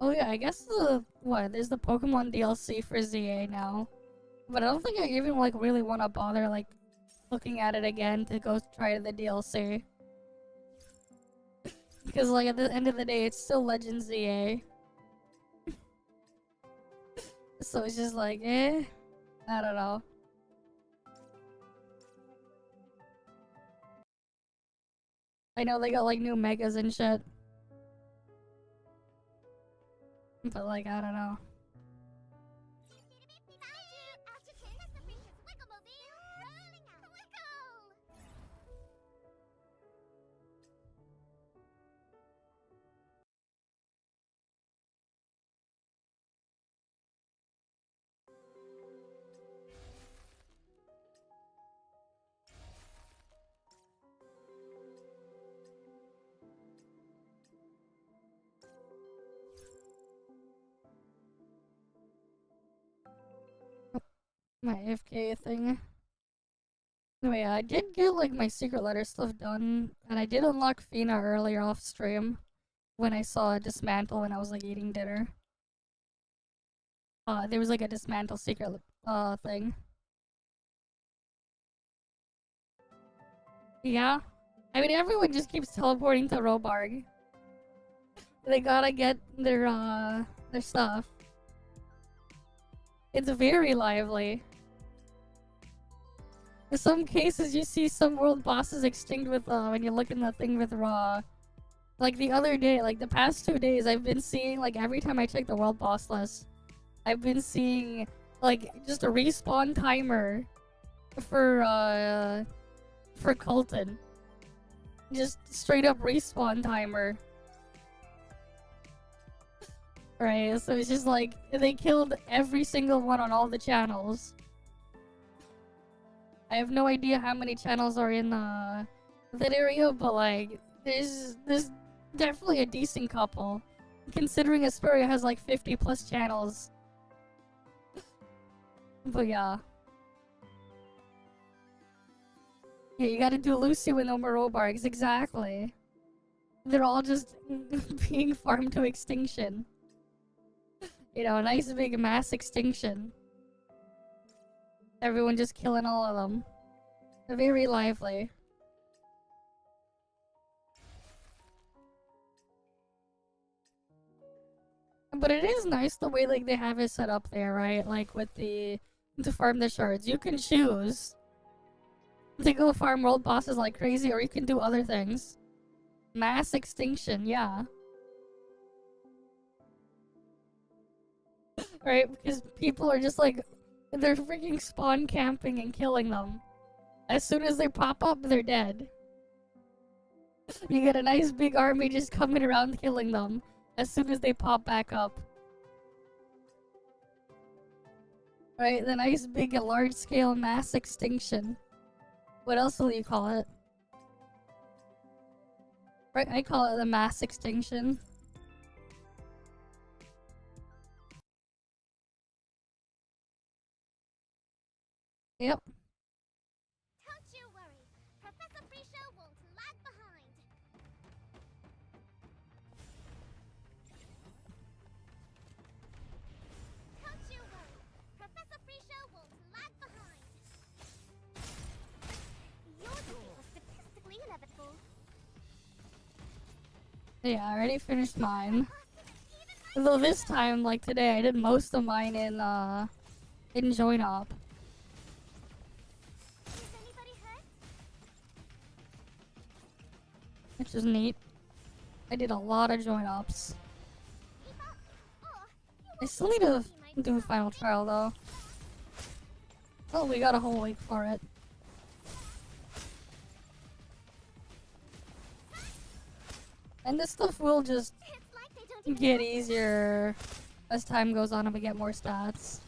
Oh yeah, I guess there's the Pokemon DLC for ZA now. But I don't think I even like really want to bother like looking at it again to go try the DLC. Because like at the end of the day, it's still Legend ZA. So it's just like, I don't know. I know they got like new megas and shit. But like, I don't know. My AFK thing. Anyway, I did get like my secret letter stuff done, and I did unlock Fina earlier off stream when I saw a dismantle when I was like eating dinner. There was like a dismantle secret thing. Yeah, I mean everyone just keeps teleporting to Robarg. They gotta get their stuff. It's very lively. In some cases, you see some world bosses extinct with when you look in the thing with raw. Like the other day, like the past 2 days, I've been seeing like every time I check the world boss list, I've been seeing like just a respawn timer for Colton. Just straight up respawn timer. Right, so it's just like they killed every single one on all the channels. I have no idea how many channels are in that area, but like there's definitely a decent couple. Considering Asperia has like 50 plus channels. But yeah. Yeah, you gotta do Lucy with no more Robargs, exactly. They're all just being farmed to extinction. You know, a nice big mass extinction. Everyone just killing all of them. They're very lively. But it is nice the way like they have it set up there, right? Like with the to farm the shards. You can choose to go farm world bosses like crazy, or you can do other things. Mass extinction, yeah. Right? Because people are just like, they're freaking spawn camping and killing them. As soon as they pop up, they're dead. You get a nice big army just coming around killing them as soon as they pop back up. Right? The nice big large scale mass extinction. What else will you call it? Right, I call it the mass extinction. Yep. Don't you worry. Professor Pre-Show won't lag behind. Don't you worry. Professor Pre-Show won't lag behind. Your defeat was statistically inevitable. Yeah, I already finished mine. Though this time, like today, I did most of mine in Join Up. Is anybody hurt? Which is neat. I did a lot of Join Ups. Keep up. Or you I still need to do a final trial though. Oh, we got a whole week for it. And this stuff will just It's like they don't even get know. easier as time goes on and we get more stats.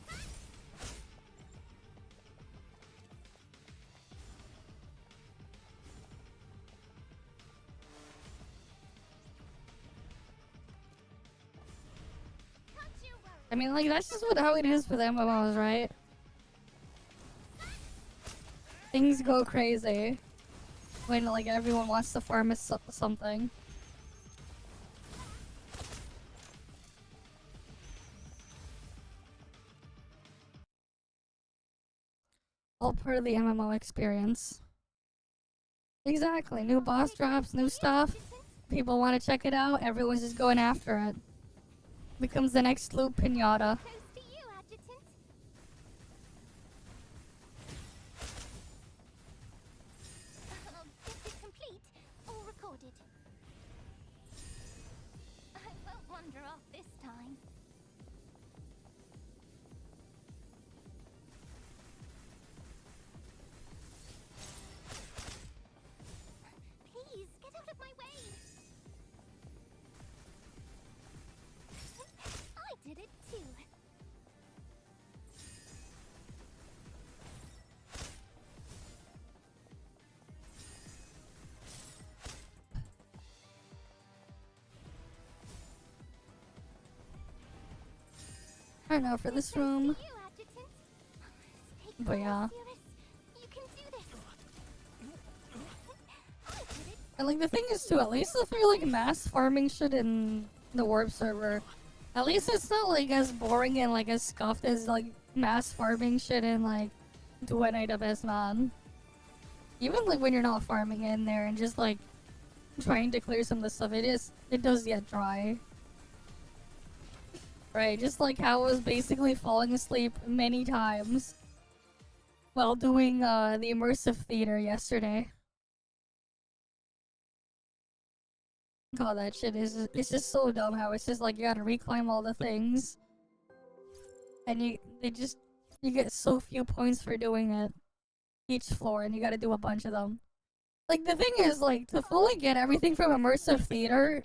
Don't you worry. I mean, like, that's just how it is for the MMOs, right? Things go crazy when, like, everyone wants to farm something. All part of the MMO experience. Exactly. New boss drops, new stuff. People want to check it out. Everyone's just going after it. Becomes the next loop pinata. Close to you, Adjutant. Objective complete or recorded. I won't wander off this time. Please, get out of my way. I did it too. I don't know, for this room. You, Adjutant. Take But yeah. Cirrus. You can do this. I did it. And like the thing is too, at least if you're like mass farming shit in the warp server, at least it's not like as boring and like as scuffed as like mass farming shit in like Duenna Abyss, man. Even like when you're not farming in there and just like trying to clear some of the stuff, it does get dry. Right, just like how I was basically falling asleep many times while doing the immersive theater yesterday. God, that shit is it's just so dumb how it's just like you gotta reclimb all the things. And you get so few points for doing it each floor and you gotta do a bunch of them. Like the thing is like to fully get everything from immersive theater,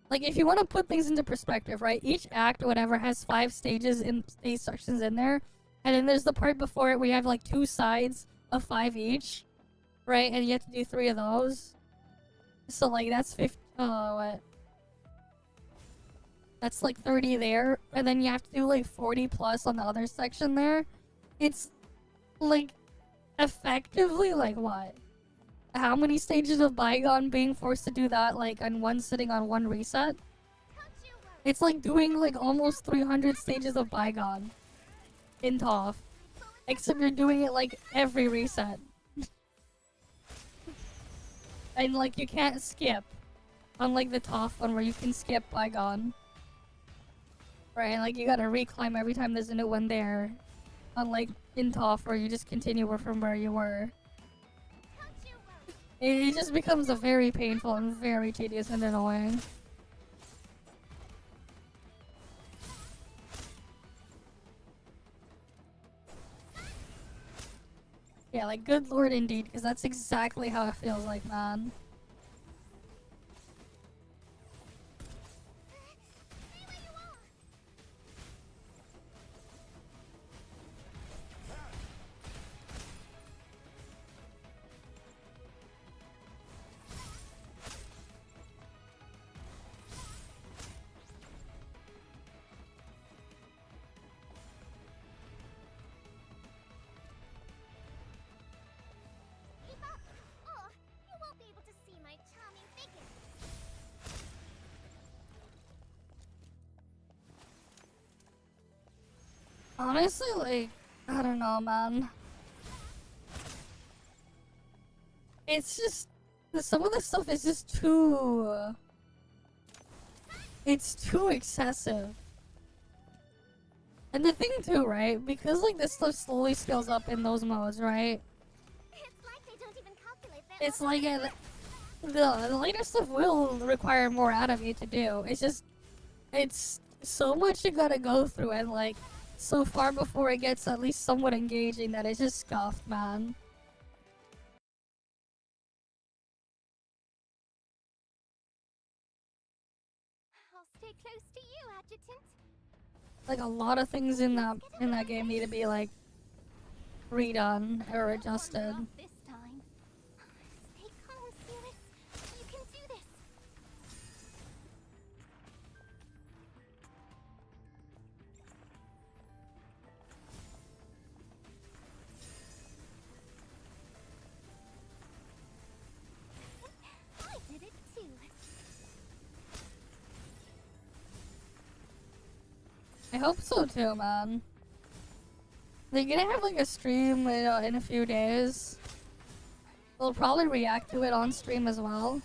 like if you want to put things into perspective, right? Each act or whatever has 5 stages in stage sections in there. And then there's the part before it where you have like 2 sides of 5 each. Right? And you have to do 3 of those. So like that's 50 what? That's like 30 there, and then you have to do like 40 plus on the other section there. It's like effectively like what? How many stages of Bygone being forced to do that like on one sitting on one reset? It's like doing like almost 300 stages of Bygone in ToF. Except you're doing it like every reset. And like you can't skip. Unlike the ToF one where you can skip Bygone. Right, like you gotta reclimb every time there's a new one there. Unlike in ToF where you just continue from where you were. It just becomes a very painful and very tedious and annoying. Yeah, like good lord indeed, because that's exactly how it feels like, man. Honestly, like, I don't know, man. It's just some of the stuff is just too. It's too excessive. And the thing too, right? Because like this stuff slowly scales up in those modes, right? It's like they don't even calculate their It's like the later stuff will require more out of you to do. It's just, it's so much you gotta go through, and like so far before it gets at least somewhat engaging that it's just scuffed, man. I'll stay close to you, Adjutant. Like a lot of things in that game need to be like redone or adjusted. Not this time. Stay calm, Cirrus. You can do this. I did it too. I hope so too, man. They're gonna have like a stream in a few days. We'll probably react to it on stream as well.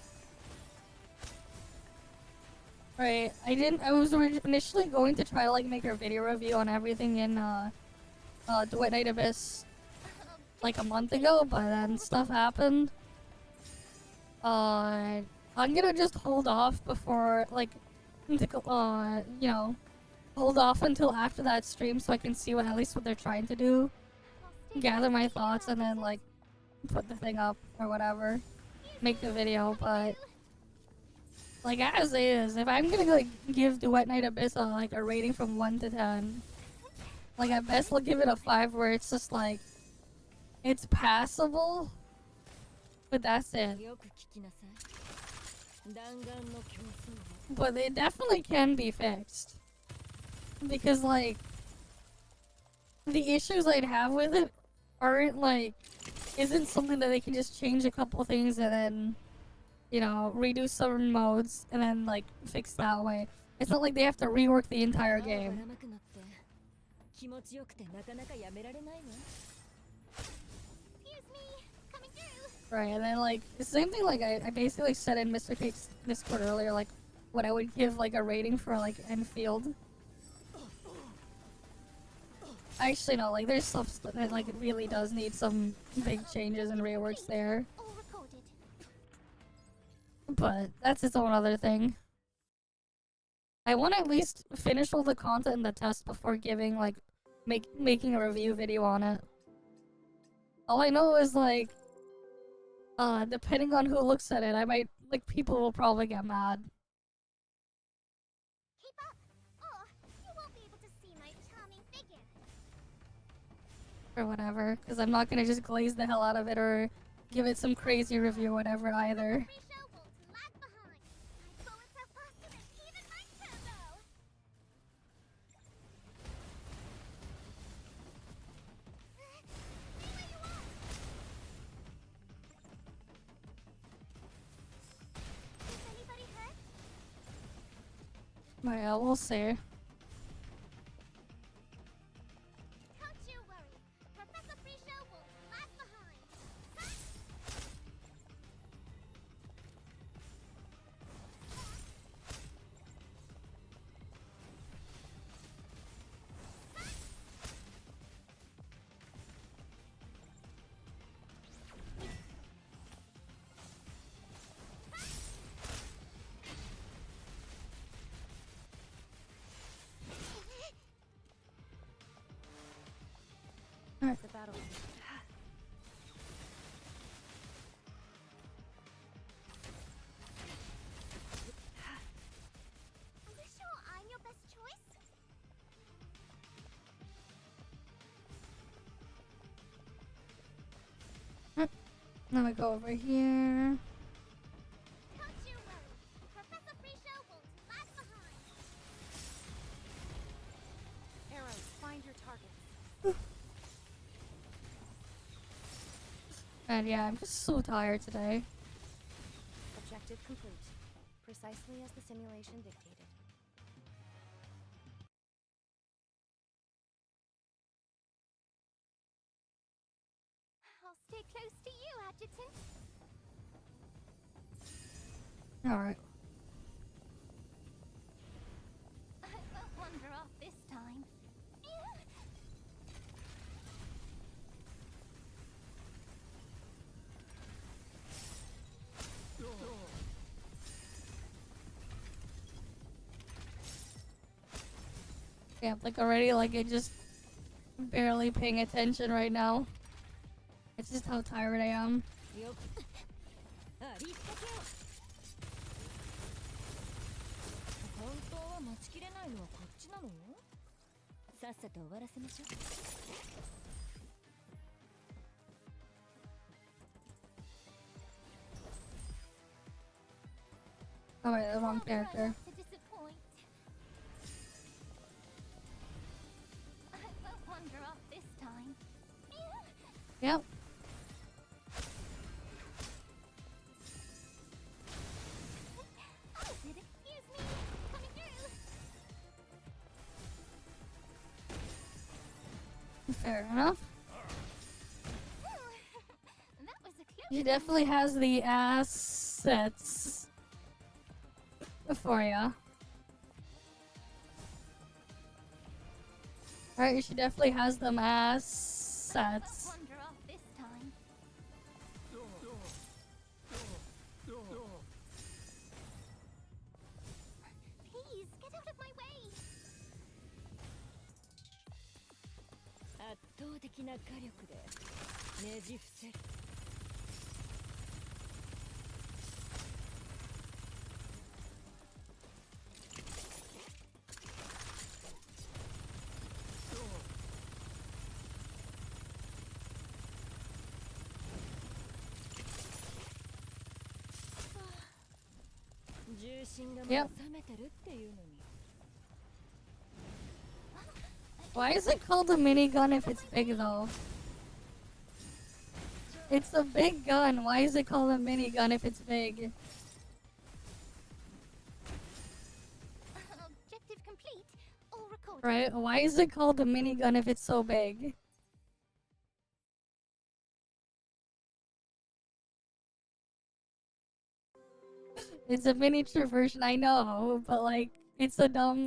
Right, I was initially going to try to like make a video review on everything in Duet Night Abyss like a month ago, but then stuff happened. I'm gonna just hold off before like you know, hold off until after that stream so I can see at least what they're trying to do, gather my thoughts, and then like put the thing up or whatever, make the video. But like as is, if I'm gonna like give Duet Night Abyss like a rating from 1 to 10, like at best I'll give it a 5, where it's just like it's passable, but that's it. But it definitely can be fixed, because like the issues I'd have with it aren't like, isn't something that they can just change a couple things and then, you know, redo certain modes and then like fix that way. It's not like they have to rework the entire game. Excuse me, coming through. Right, and then like the same thing, like I basically said in Mr. Cake's Discord earlier, like what I would give like a rating for like Endfield. Actually no, like there's stuff that like it really does need some big changes and reworks there. All recorded. But that's its own other thing. I want to at least finish all the content in the test before giving like making a review video on it. All I know is like depending on who looks at it, I might like people will probably get mad. Keep up, or you won't be able to see my charming figure. Or whatever, because I'm not gonna just glaze the hell out of it or give it some crazy review or whatever either. Pre-show won't lag behind. My bullets are faster than even my turbo. Stay where you are. Is anybody hurt? Well, we'll see. Don't you worry. Professor Pre-show won't lag behind. The battle. Are you sure I'm your best choice? Now I go over here. Don't you worry. Professor Pre-show won't lag behind. Arrows, find your target. And yeah, I'm just so tired today. Objective complete. Precisely as the simulation dictated. I'll stay close to you, Adjutant. Alright. I won't wander off this time. Yeah, like already, like it just barely paying attention right now. It's just how tired I am. よっありったけ本当は待ちきれないのはこっちなのさっさと終わらせましょう Oh wait, the wrong character. To disappoint. I won't wander off this time. Yep. Oh, did excuse me. Coming through. Fair enough. That was a close She definitely has the assets for ya. Right, she definitely has them assets. wander off this time. Please, get out of my way. 圧倒的な火力でねじ伏せる 重心がまだ冷めてるっていうのに Why is it called a minigun if it's big though? It's a big gun. Why is it called a minigun if it's big? Objective complete. All recorded. Right? Why is it called a minigun if it's so big? It's a miniature version, I know, but like, it's a dumb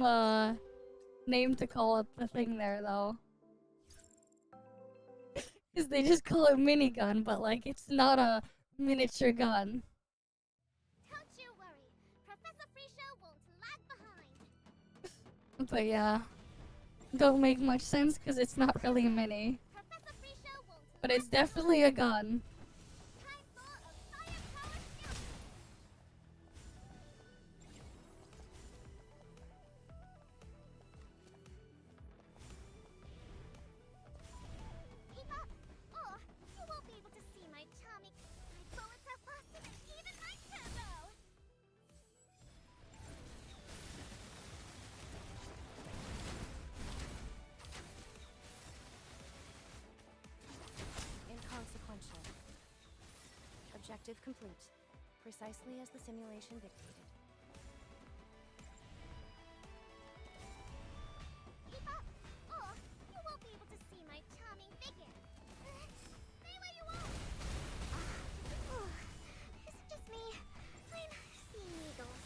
name to call it the thing there though. Because they just call it minigun, but like, it's not a miniature gun. Don't you worry. Professor Frisho won't lag behind. But yeah, don't make much sense because it's not really a mini. Professor Frisho won't But it's definitely a gun. time for a firepower skill. Keep up, or you won't be able to see my charming. My bullets are faster than even my turbo. Inconsequential. Objective complete. Precisely as the simulation dictated. Keep up, or you won't be able to see my charming figure. Stay where you are. Is it just me? I'm seeing eagles.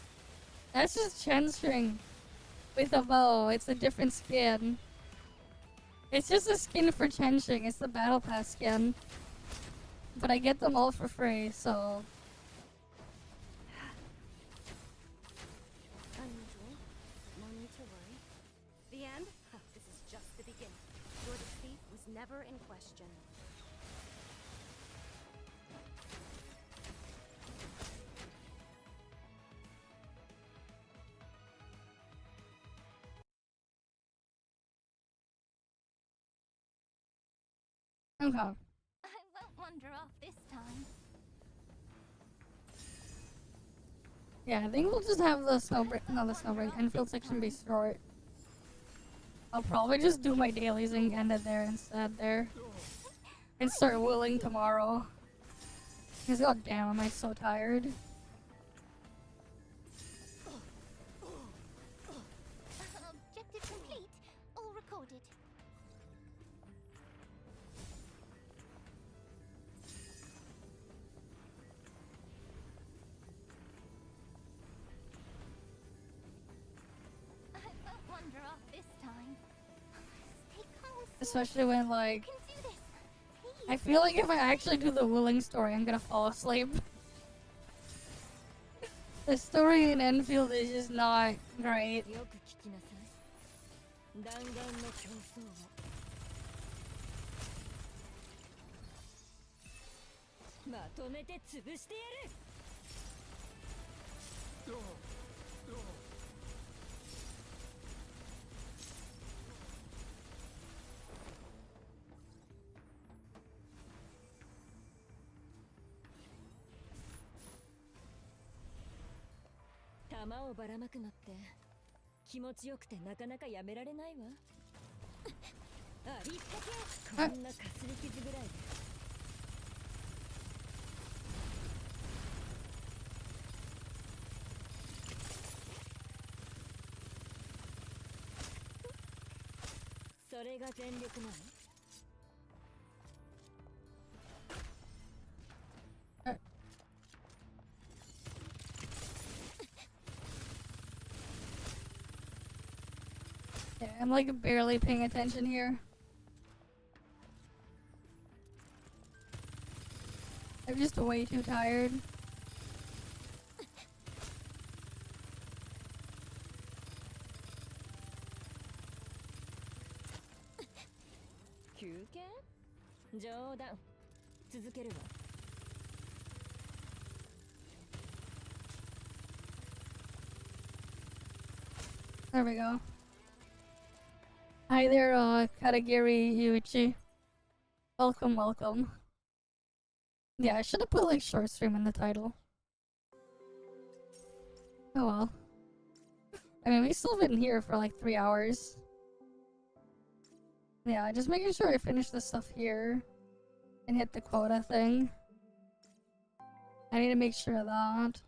That's just Chen string with a bow. It's a different skin. It's just a skin for Chen string. It's the battle pass skin. But I get them all for free, so Unusual. No need to worry. The end? Huh, this is just the beginning. Your defeat was never in question. okay. I won't wander off this time. Yeah, I think we'll just have the Snowbreak, no, the Snowbreak Endfield section be short. I'll probably just do my dailies and end it there instead there. And start willing tomorrow. Because goddamn, am I so tired. Objective complete. All recorded. Especially when, like, You can do this. I feel like if I actually do the willing story, I'm gonna fall asleep. The story in Endfield is just not great. よく聞きなさい。弾丸の競争を。まとめて潰してやる。弾をばらまくのって気持ちよくてなかなかやめられないわ。ありったけこんなかすり傷ぐらいで。それが全力なの？ Yeah, I'm like barely paying attention here. I'm just way too tired. There we go. Hi there, Katagiri Yuichi. Welcome, welcome. Yeah, I should have put like short stream in the title. Oh well. I mean, we've still been here for like 3 hours. Yeah, just making sure I finish the stuff here and hit the quota thing. I need to make sure of that.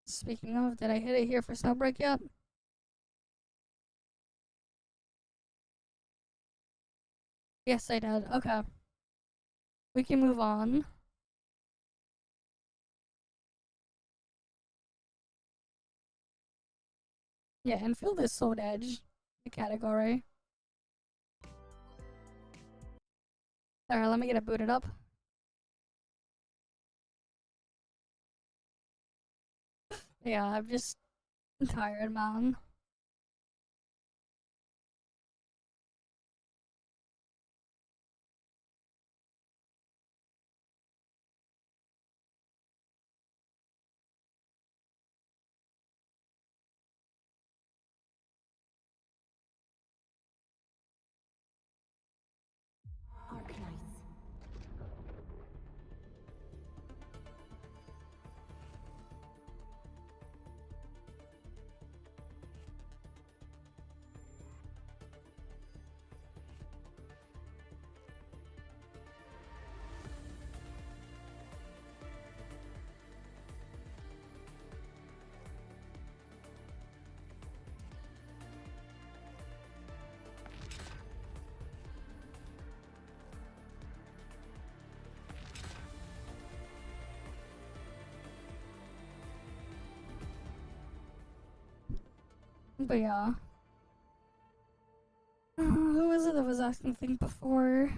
Speaking of, did I hit it here for Snowbreak yet? Yes, I did. Okay. We can move on. Yeah, Enfield is Sword Edge, the category. Alright, let me get it booted up. Yeah, I'm just tired, man. But yeah. Who was it that was asking the thing before?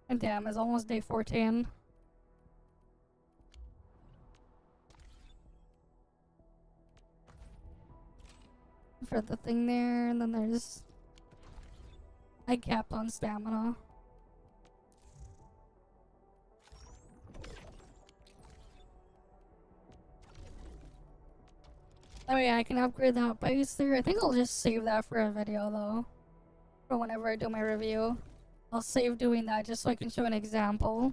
And damn, it's almost day 14. For the thing there, and then there's... I capped on stamina. Oh yeah, I can upgrade that base there. I think I'll just save that for a video though. For whenever I do my review. I'll save doing that just so I can show an example.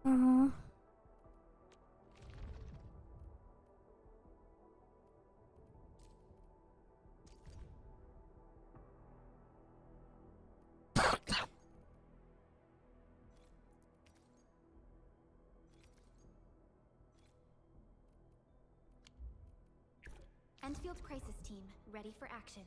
Uh-huh. Endfield crisis team, ready for action.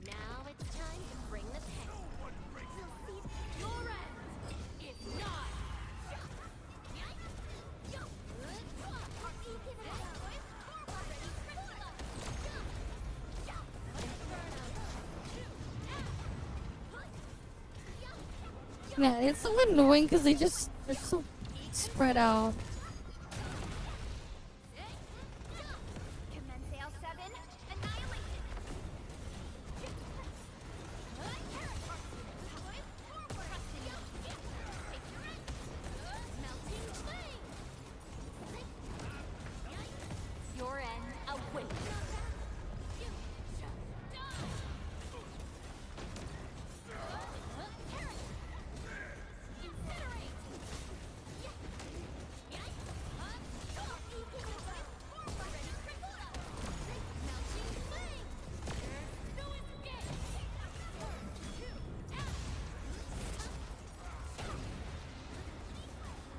Now it's time to bring the pain. We'll see your end. It's not. Yeah, it's so annoying because they're so spread out. Commence L7, annihilation. Melting flame. Your end awaits.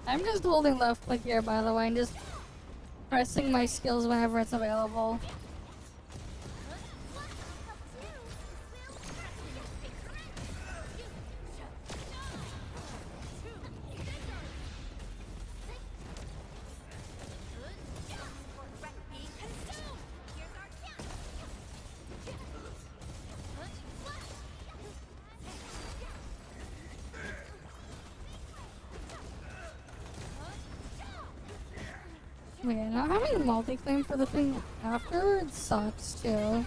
I'm just holding left click here, by the way, and just pressing my skills whenever it's available. Wait, not having multi-claim for the thing after it sucks too.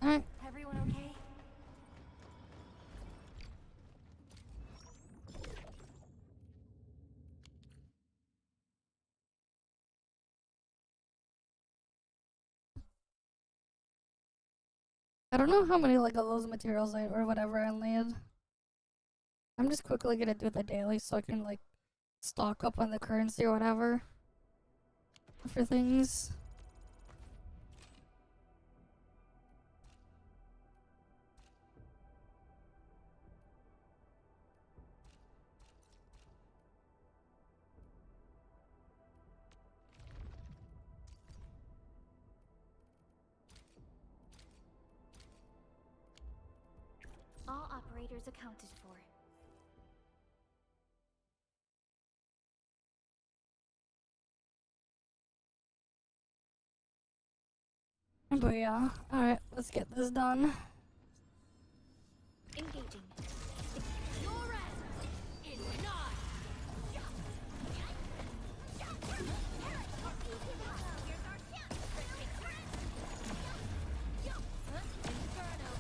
Alright. Everyone okay? I don't know how many like of those materials or whatever I need. I'm just quickly gonna do the daily so I can like stock up on the currency or whatever for things. All operators accounted for. But yeah, alright, let's get this done. Engaging. Your end is not. Here's our chance. Inferno.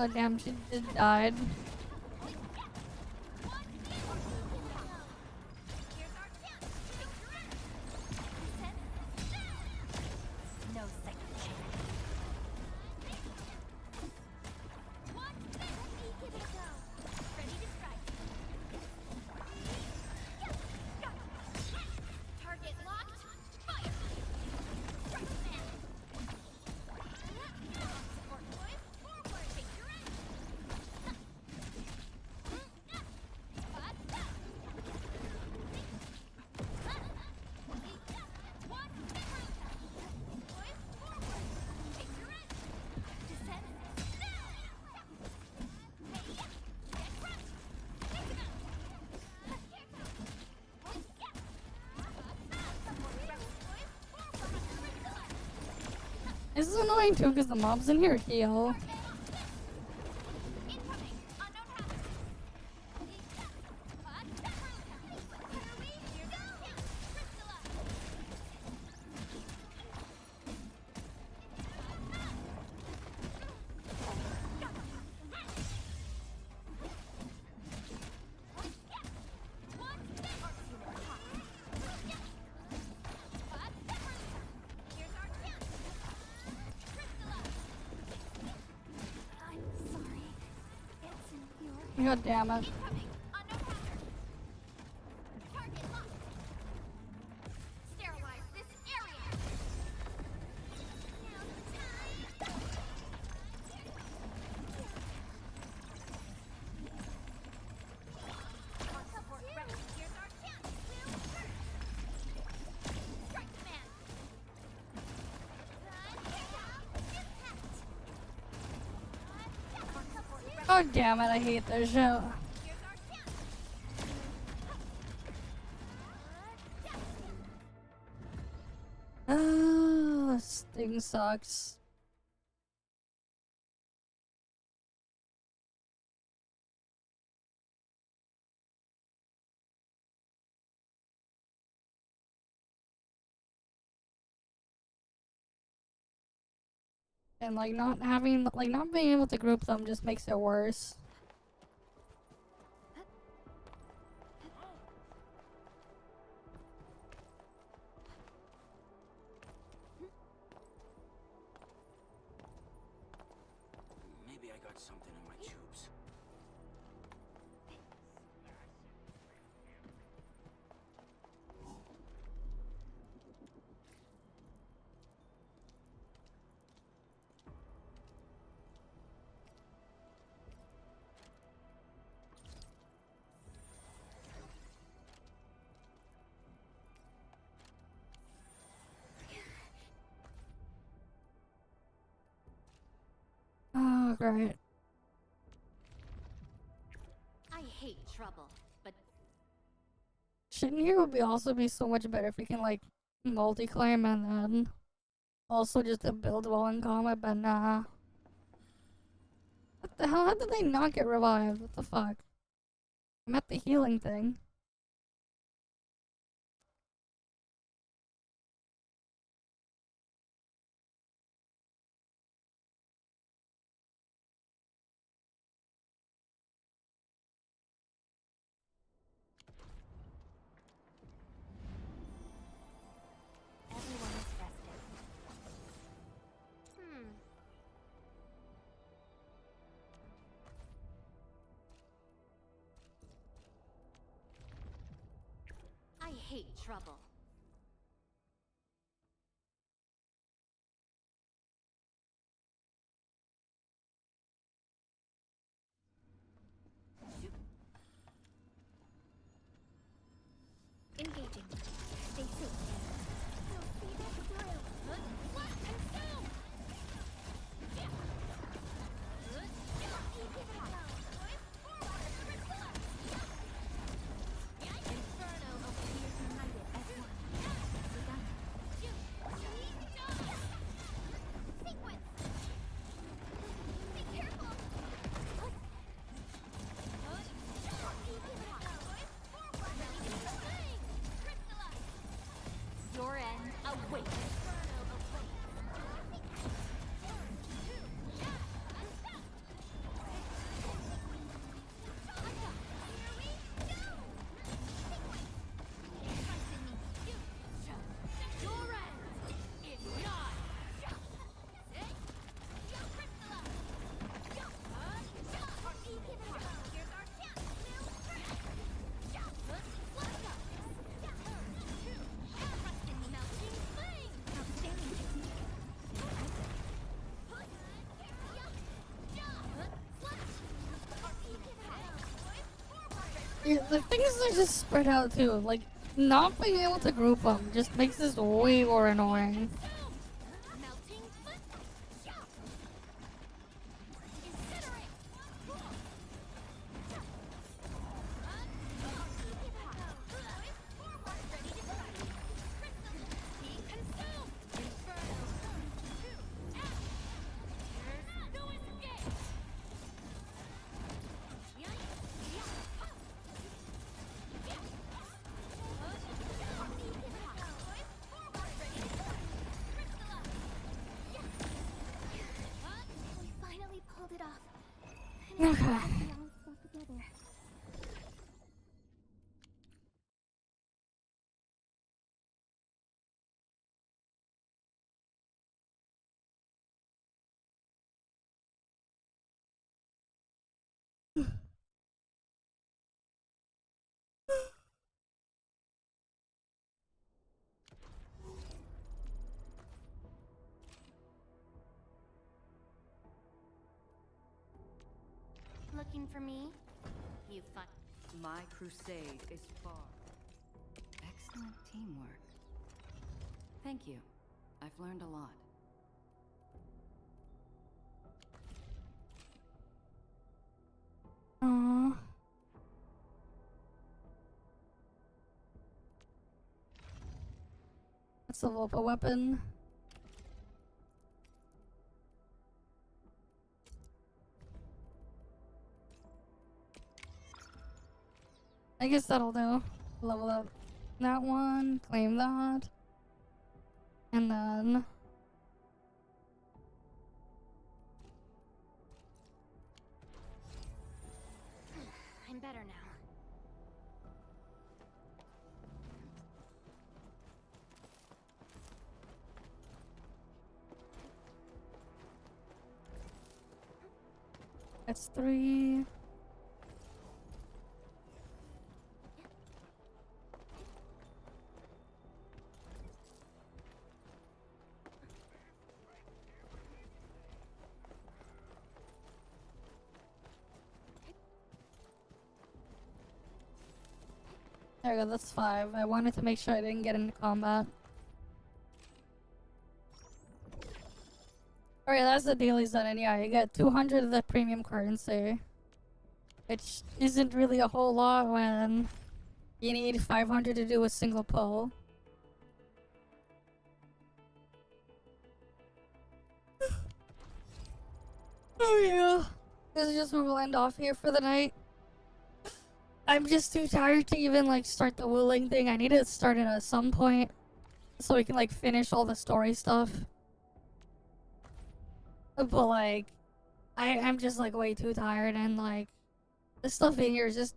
Oh damn, she just died. No second chance. Ready to strike. Target locked. Fire. Support boys. Forward. Take your aim. This is annoying too because the mobs in here heal. Incoming. Unknown hazard. God damn it. Incoming! On no counter! Target locked! Sterilize this area! Now's the time! On support ready. Here's our chance! We'll first! Strike command! Impact! On support ready. God damn it, I hate this shit. Here's our chance! Ah, this thing sucks. And like not being able to group them just makes it worse. Maybe I got something in my tubes. Oh, great. I hate trouble, but Shouldn't here would be also be so much better if we can like multi-claim and then also just to build well in combat, but nah. What the hell? How did they not get revived? What the fuck? I'm at the healing thing. everyone is rested. I hate trouble. Engaging. Stay safe. We'll see this through. What and so? Inferno appears united as one. Sequence. Be careful. Your end awaits. Your end is mine. Here's our chance. Melting flame. Outstanding technique. Yeah, the things are just spread out too. Like, not being able to group them just makes this way more annoying. Melting flame. Incinerate. Ready to strike. Be consumed. Inferno. There's no escape. looking for me? You fun. My crusade is far. Excellent teamwork. Thank you. I've learned a lot. Aww. Let's level up a weapon. I guess that'll do. Level up that one, claim that, and then I'm better now. that's 3. There we go, that's 5. I wanted to make sure I didn't get into combat. Alright, that's the dailies done, and yeah, you get 200 of the premium currency. Which isn't really a whole lot when you need 500 to do a single pull. Oh yeah. This is just where we'll end off here for the night. I'm just too tired to even like start the wooling thing. I need to start it at some point so we can like finish all the story stuff. But like, I'm just like way too tired, and like the stuff in here is just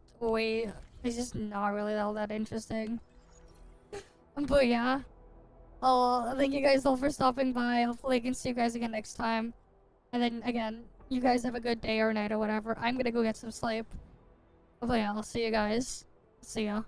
it's just not really all that interesting. But yeah, I'll thank you guys all for stopping by. Hopefully I can see you guys again next time. And then again, you guys have a good day or night or whatever. I'm gonna go get some sleep. But yeah, I'll see you guys. See ya.